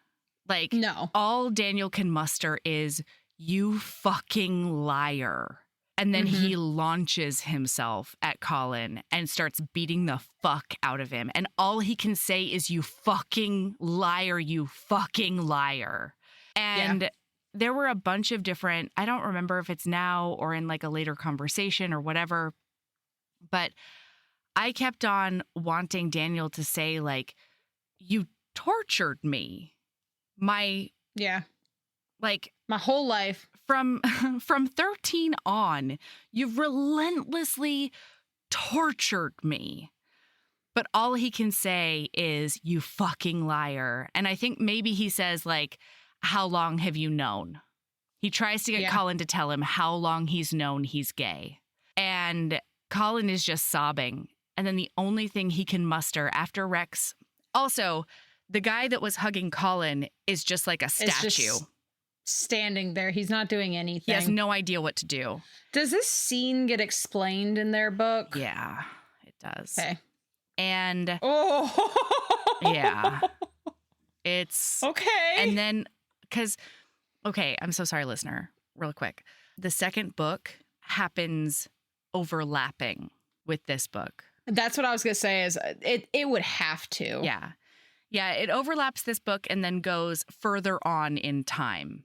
Like, no. All Daniel can muster is, "You fucking liar." And then he launches himself at Colin and starts beating the fuck out of him. And all he can say is, "You fucking liar, you fucking liar." And there were a bunch of different, I don't remember if it's now or in like a later conversation or whatever, but I kept on wanting Daniel to say like, "You tortured me. My whole life from 13 on, you've relentlessly tortured me." But all he can say is, "You fucking liar." And I think maybe he says like, "How long have you known?" He tries to get Colin to tell him how long he's known he's gay. And Colin is just sobbing. And then the only thing he can muster after Rex. Also, the guy that was hugging Colin is just like a statue. Just standing there. He's not doing anything. He has no idea what to do. Does this scene get explained in their book? Yeah, it does. Okay. And yeah. It's okay. And then I'm so sorry, listener, real quick. The second book happens overlapping with this book. That's what I was going to say is it would have to. Yeah. Yeah, it overlaps this book and then goes further on in time.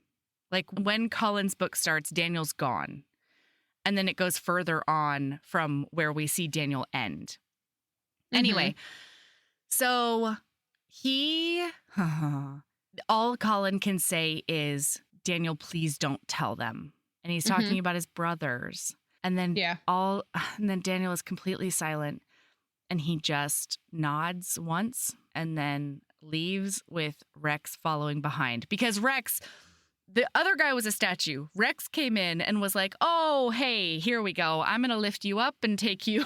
Like when Colin's book starts, Daniel's gone. And then it goes further on from where we see Daniel end. Anyway, so all Colin can say is, "Daniel, please don't tell them." And he's talking about his brothers. And then then Daniel is completely silent and he just nods once and then leaves with Rex following behind. Because Rex, the other guy was a statue. Rex came in and was like, oh, hey, here we go. I'm going to lift you up and take you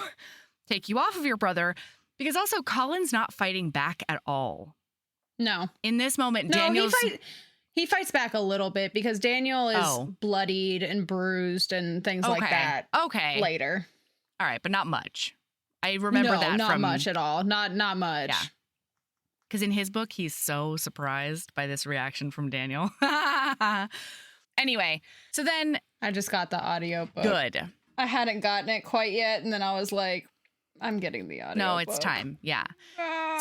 off of your brother. Because also Colin's not fighting back at all. No. In this moment, no, Daniel's... He fights back a little bit because Daniel is bloodied and bruised and things like that. Okay. Later. All right, but not much. I remember that not from... much at all. Not much. Yeah. Because in his book, he's so surprised by this reaction from Daniel. Anyway, so then... I just got the audio book. Good. I hadn't gotten it quite yet, and then I was like, I'm getting the audio No, book. it's time. Yeah.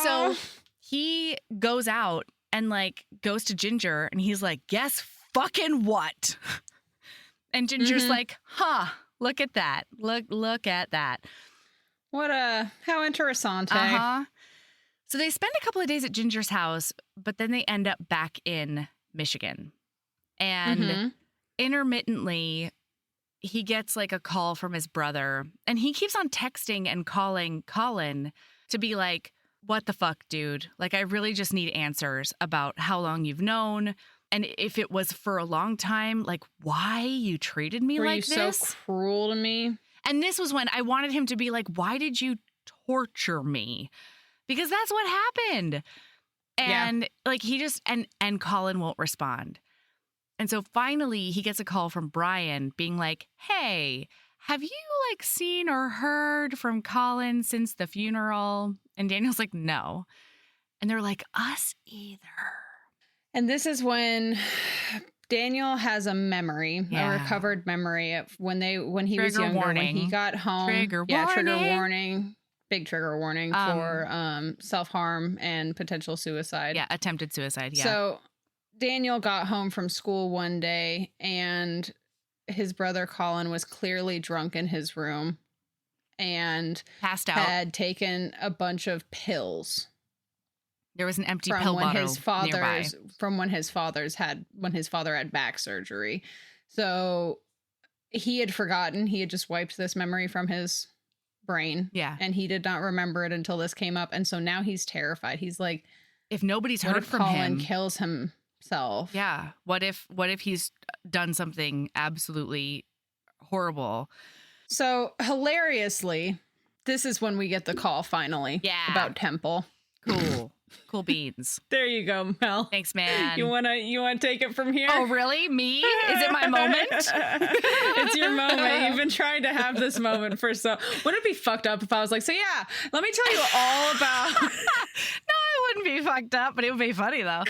So he goes out and like goes to Ginger and he's like, guess fucking what? And Ginger's like, look at that. Look at that. How interessante. So they spend a couple of days at Ginger's house, but then they end up back in Michigan. And intermittently, he gets like a call from his brother and he keeps on texting and calling Colin to be like, what the fuck, dude? Like, I really just need answers about how long you've known. And if it was for a long time, like, why you treated me like this? Were you so cruel to me? And this was when I wanted him to be like, why did you torture me? Because that's what happened. And like, he just, and Colin won't respond. And so finally he gets a call from Brian being like, hey, have you like seen or heard from Colin since the funeral? And Daniel's like, no. And they're like, us either. And this is when Daniel has a memory, a recovered memory of when he was younger, when he got home. Trigger warning. Big trigger warning for self-harm and potential suicide. Yeah, attempted suicide, yeah. So Daniel got home from school one day and his brother Colin was clearly drunk in his room and passed out. Had taken a bunch of pills. There was an empty pill bottle nearby. From when his father had back surgery. So he had forgotten. He had just wiped this memory from his brain. Yeah. And he did not remember it until this came up. And so now he's terrified. He's like, if nobody's heard from Colin him, kills himself. Yeah. What if he's done something absolutely horrible? So hilariously, this is when we get the call finally. Yeah. About Temple. Cool beans. There you go, Mel. Thanks, man. You wanna take it from here? Oh, really? Me? Is it my moment? It's your moment. You've been trying to have this moment for so. Wouldn't it be fucked up if I was like, so yeah, let me tell you all about. No, it wouldn't be fucked up, but it would be funny though.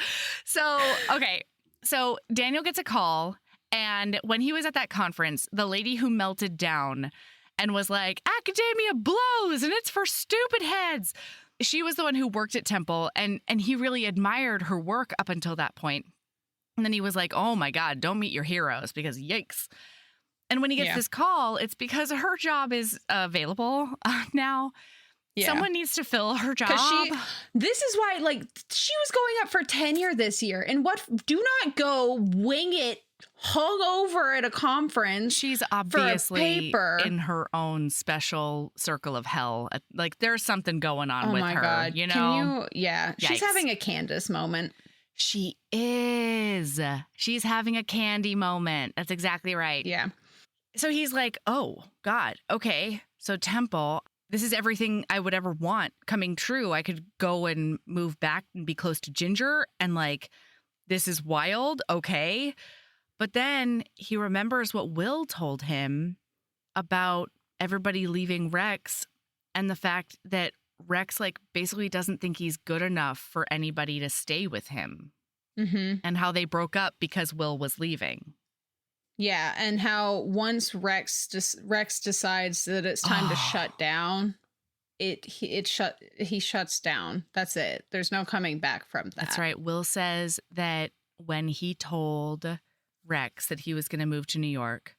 So, okay. So Daniel gets a call, and when he was at that conference, the lady who melted down and was like, academia blows and it's for stupid heads. She was the one who worked at Temple, and he really admired her work up until that point. And then he was like, oh my God, don't meet your heroes because yikes. And when he gets this call, it's because her job is available now. Yeah. Someone needs to fill her job. This is why, like, she was going up for tenure this year. And do not go wing it hungover at a conference. She's obviously in her own special circle of hell. Like, there's something going on with her. God. You know? Yikes. She's having a Candace moment. She is. She's having a Candy moment. That's exactly right. Yeah. So he's like, oh, God. Okay. So Temple, this is everything I would ever want coming true. I could go and move back and be close to Ginger. And like, this is wild. Okay. But then he remembers what Will told him about everybody leaving Rex and the fact that Rex like basically doesn't think he's good enough for anybody to stay with him. And how they broke up because Will was leaving. Yeah, and how once Rex decides that it's time to shut down, he shuts down. That's it. There's no coming back from that. That's right. Will says that when he told Rex that he was going to move to New York,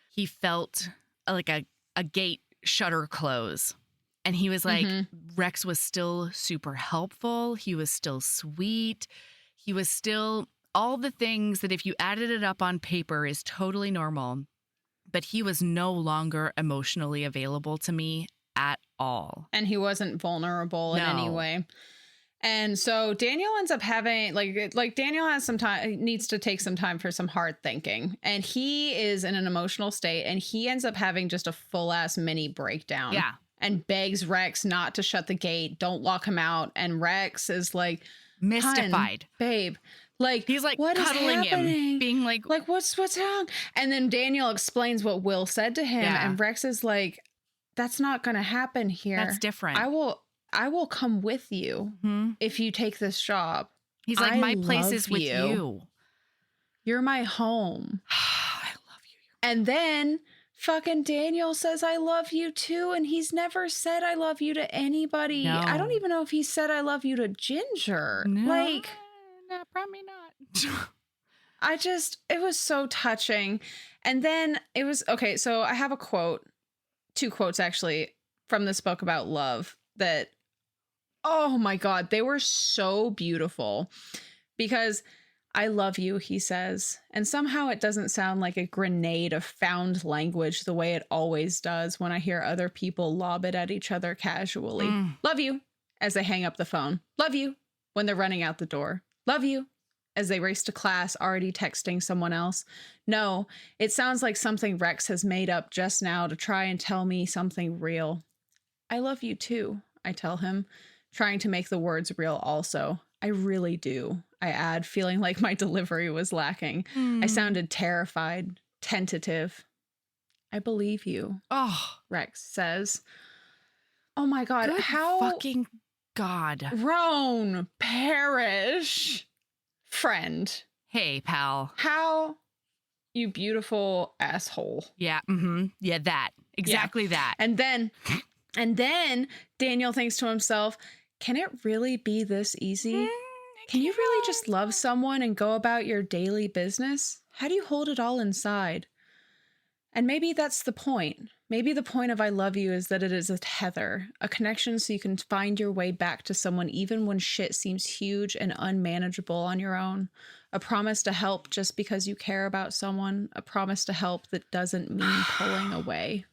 he felt like a gate shutter close. And he was like, Rex was still super helpful. He was still sweet. He was still all the things that if you added it up on paper is totally normal. But he was no longer emotionally available to me at all. And he wasn't vulnerable in any way. And so Daniel ends up having like Daniel has some time, needs to take some time for some hard thinking. And he is in an emotional state and he ends up having just a full ass mini breakdown. Yeah. And begs Rex not to shut the gate. Don't lock him out. And Rex is like mystified. Babe. Like he's like what cuddling him, being like what's wrong? And then Daniel explains what Will said to him. Yeah. And Rex is like, that's not gonna happen here. That's different. I will come with you if you take this job. He's like, my place is with you. You're my home. I love you. And then fucking Daniel says, I love you too. And he's never said I love you to anybody. No. I don't even know if he said I love you to Ginger. No, like, no, probably not. it was so touching. And then it was, okay, so I have a quote, 2 quotes actually from this book about love that, oh my God, they were so beautiful because I love you, he says. And somehow it doesn't sound like a grenade of found language the way it always does when I hear other people lob it at each other casually. Love you as they hang up the phone. Love you when they're running out the door. Love you as they race to class, already texting someone else. No, it sounds like something Rex has made up just now to try and tell me something real. I love you too, I tell him, trying to make the words real also. I really do, I add, feeling like my delivery was lacking. I sounded terrified, tentative. I believe you, Rex says. Oh my God, Good how fucking God. Roan, Parrish, friend. Hey, pal. How you beautiful asshole. Yeah, yeah, that. Exactly that. And then Daniel thinks to himself, can it really be this easy? Can you really just love someone and go about your daily business? How do you hold it all inside? And maybe that's the point. Maybe the point of I love you is that it is a tether, a connection so you can find your way back to someone even when shit seems huge and unmanageable on your own. A promise to help just because you care about someone. A promise to help that doesn't mean pulling away.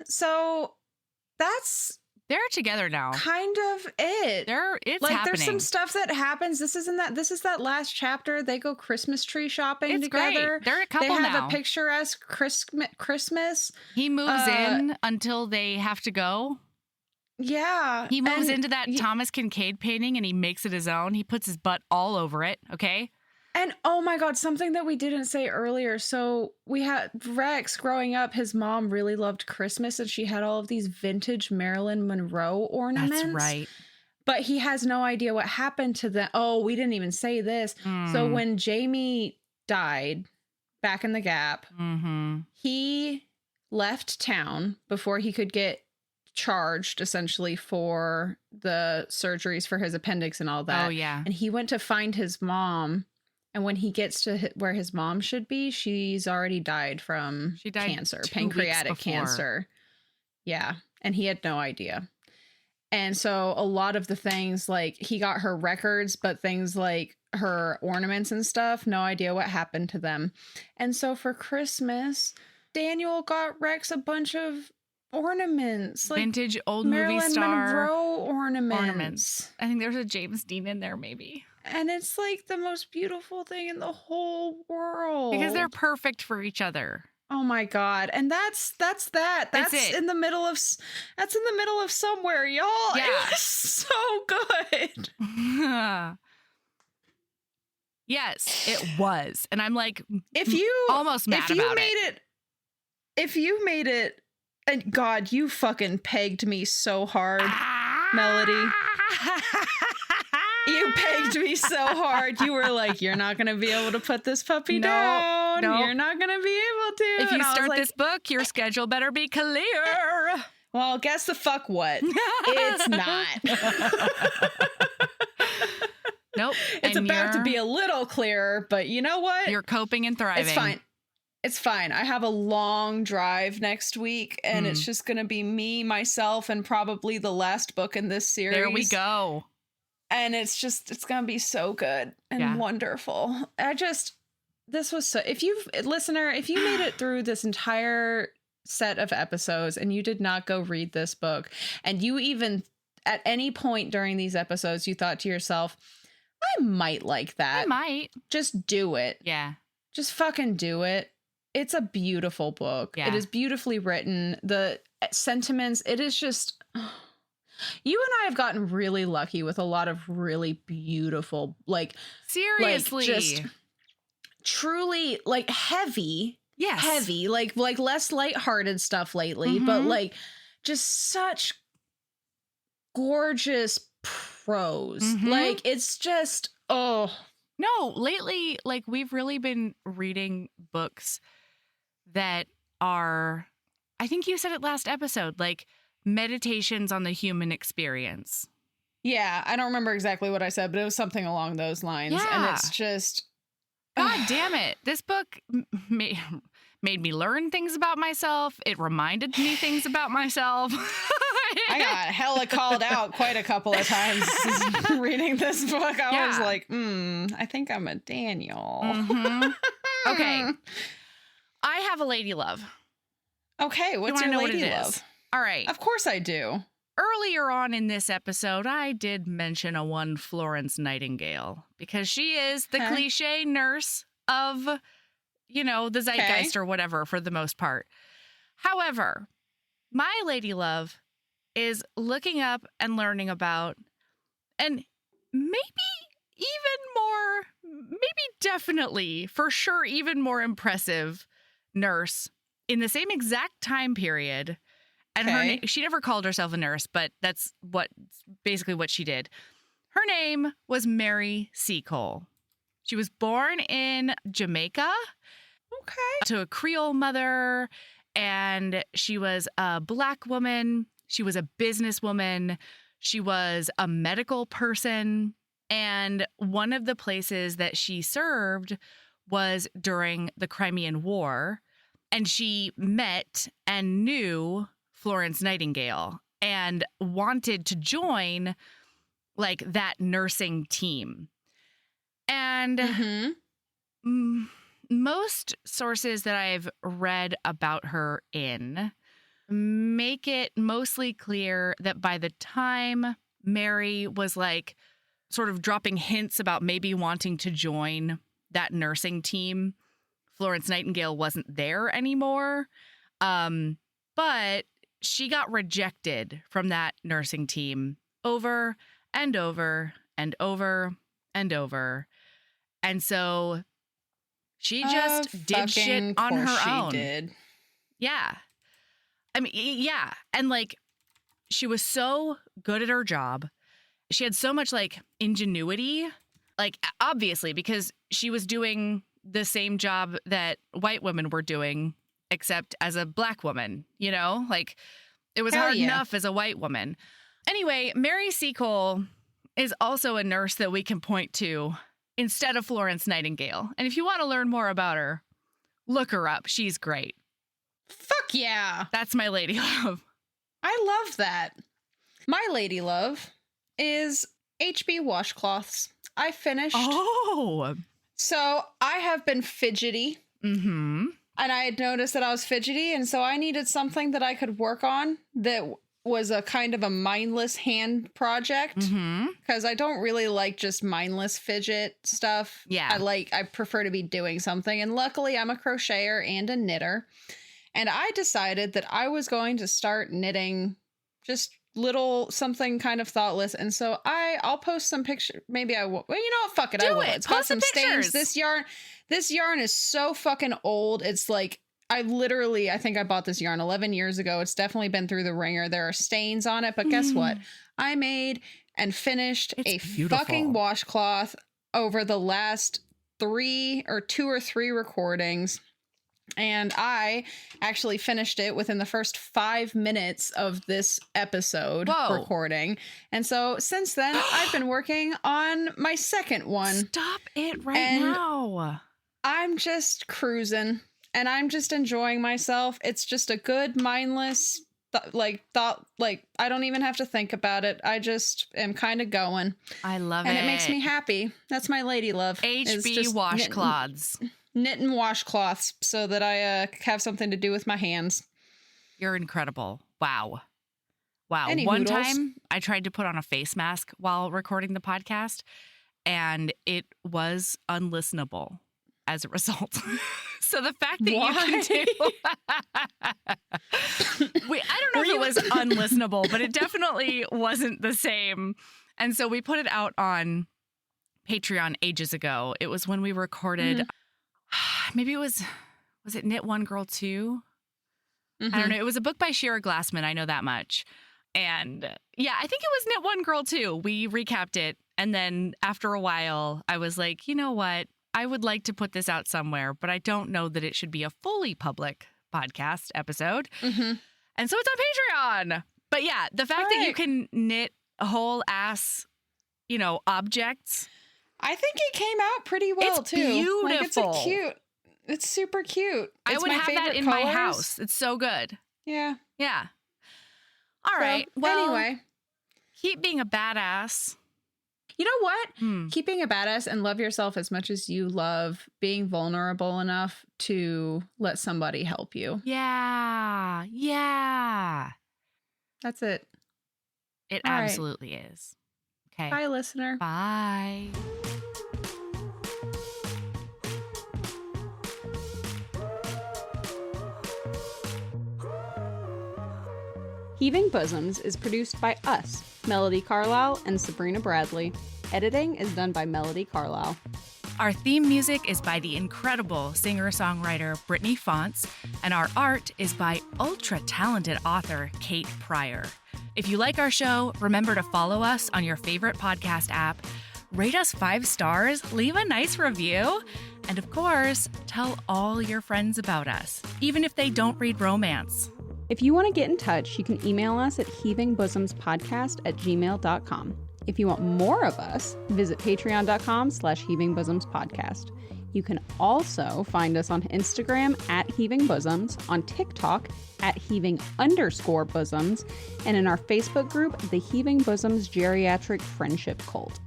So that's they're together now. Kind of it. It's like happening. There's some stuff that happens. This is that last chapter. They go Christmas tree shopping it's together. Great. They're a couple now. They have a picturesque Christmas. He moves in until they have to go. Yeah. He moves into that Thomas Kincaid painting and he makes it his own. He puts his butt all over it. Okay. And oh my God, something that we didn't say earlier. So we had Rex growing up, his mom really loved Christmas and she had all of these vintage Marilyn Monroe ornaments. That's right. But he has no idea what happened to them. Oh, we didn't even say this. So when Jamie died back in the Gap, he left town before he could get charged essentially for the surgeries for his appendix and all that. Oh, yeah. And he went to find his mom. And when he gets to where his mom should be, she's already died from cancer, pancreatic cancer. Yeah. And he had no idea. And so a lot of the things, like he got her records, but things like her ornaments and stuff, no idea what happened to them. And so for Christmas, Daniel got Rex a bunch of ornaments, like vintage old Marilyn movie star Monroe ornaments. I think there's a James Dean in there, maybe. And it's like the most beautiful thing in the whole world. Because they're perfect for each other. Oh my God. And that's that. That's it. in the middle of somewhere, y'all. Yeah. It was so good. Yes, it was. And I'm like almost mad about it. If you made it, and God, you fucking pegged me so hard, Melody. You pegged me so hard. You were like, you're not going to be able to put this puppy down. No. You're not going to be able to. If you start this book, your schedule better be clear. Well, guess the fuck what? It's not. Nope. It's about to be a little clearer, but you know what? You're coping and thriving. It's fine. It's fine. I have a long drive next week, and it's just going to be me, myself, and probably the last book in this series. There we go. And it's going to be so good and wonderful. This was so, if you made it through this entire set of episodes and you did not go read this book, and you even at any point during these episodes, you thought to yourself, I might like that. I might. Just do it. Yeah. Just fucking do it. It's a beautiful book. Yeah. It is beautifully written. The sentiments, it is just... You and I have gotten really lucky with a lot of really beautiful, like... Seriously. Like just truly, like, heavy. Yes. Heavy. Like less lighthearted stuff lately, but, like, just such gorgeous prose. Like, it's just, oh. No, lately, like, we've really been reading books that are, I think you said it last episode, like meditations on the human experience. Yeah, I don't remember exactly what I said, but it was something along those lines. Yeah. And it's just... God damn it. This book made me learn things about myself. It reminded me things about myself. I got hella called out quite a couple of times reading this book. I was like, I think I'm a Daniel. Okay. I have a lady love. Okay, what's your lady love? All right. Of course I do. Earlier on in this episode, I did mention a one Florence Nightingale because she is the cliche nurse of, you know, the zeitgeist or whatever for the most part. However, my lady love is looking up and learning about, and definitely, for sure, even more impressive nurse in the same exact time period. And her she never called herself a nurse, but that's basically what she did. Her name was Mary Seacole. She was born in Jamaica to a Creole mother, and she was a Black woman. She was a businesswoman. She was a medical person. And one of the places that she served was during the Crimean War. And she met and knew Florence Nightingale and wanted to join like that nursing team. And most sources that I've read about her in make it mostly clear that by the time Mary was like sort of dropping hints about maybe wanting to join that nursing team, Florence Nightingale wasn't there anymore. But she got rejected from that nursing team over and over and over and over. And so she just did shit on her own. Did. Yeah. I mean, yeah. And like, she was so good at her job. She had so much like ingenuity, like obviously, because she was doing the same job that white women were doing, except as a Black woman, you know, like it was hard enough as a white woman. Anyway, Mary Seacole is also a nurse that we can point to instead of Florence Nightingale. And if you want to learn more about her, look her up. She's great. Fuck yeah. That's my lady love. I love that. My lady love is HB Washcloths. I finished. Oh. So I have been fidgety. Mm-hmm. And I had noticed that I was fidgety, and so I needed something that I could work on that was a kind of a mindless hand project. Because I don't really like just mindless fidget stuff. Yeah. I prefer to be doing something. And luckily, I'm a crocheter and a knitter. And I decided that I was going to start knitting just little something kind of thoughtless. And so I'll post some pictures. Maybe I will. Well, you know what? Fuck it. I will. It's got some stains. This yarn is so fucking old. It's like, I think I bought this yarn 11 years ago. It's definitely been through the ringer. There are stains on it, but guess what? I made and finished fucking washcloth over the last 2 or 3 recordings. And I actually finished it within the first 5 minutes of this episode recording. And so since then, I've been working on my second one. Stop it now. I'm just cruising and I'm just enjoying myself. It's just a good mindless thought. I don't even have to think about it. I just am kind of going. I love it. And it makes me happy. That's my lady love. HB Washcloths. Knitting washcloths so that I have something to do with my hands. You're incredible. Wow. Any One hoodles? time I tried to put on a face mask while recording the podcast, and it was unlistenable as a result. So the fact that you can do... I don't know if it was unlistenable, but it definitely wasn't the same. And so we put it out on Patreon ages ago. It was when we recorded, maybe it was it Knit One Girl 2? I don't know. It was a book by Shira Glassman. I know that much. And yeah, I think it was Knit One Girl 2. We recapped it. And then after a while, I was like, you know what? I would like to put this out somewhere, but I don't know that it should be a fully public podcast episode. And so it's on Patreon. But yeah, the fact that you can knit whole ass, objects. I think it came out pretty well, it's too. Beautiful. It's super cute. I would have that in my house. It's so good. Yeah. Yeah. All right. Well, anyway, keep being a badass. You know what? Keep being a badass and love yourself as much as you love being vulnerable enough to let somebody help you. Yeah. Yeah. That's it. It absolutely is. Okay. Bye, listener. Bye. Heaving Bosoms is produced by us, Melody Carlisle and Sabrina Bradley. Editing is done by Melody Carlisle. Our theme music is by the incredible singer-songwriter Brittany Fonts, and our art is by ultra-talented author Kate Pryor. If you like our show, remember to follow us on your favorite podcast app, rate us 5 stars, leave a nice review, and of course, tell all your friends about us, even if they don't read romance. If you want to get in touch, you can email us at heavingbosomspodcast@gmail.com. If you want more of us, visit patreon.com/heavingbosomspodcast. You can also find us on Instagram @heavingbosoms, on TikTok @heaving_bosoms, and in our Facebook group, the Heaving Bosoms Geriatric Friendship Cult.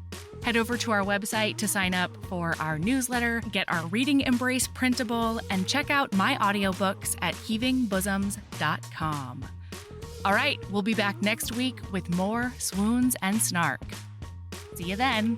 Head over to our website to sign up for our newsletter, get our Reading Embrace printable, and check out my audiobooks at heavingbosoms.com. All right, we'll be back next week with more swoons and snark. See you then.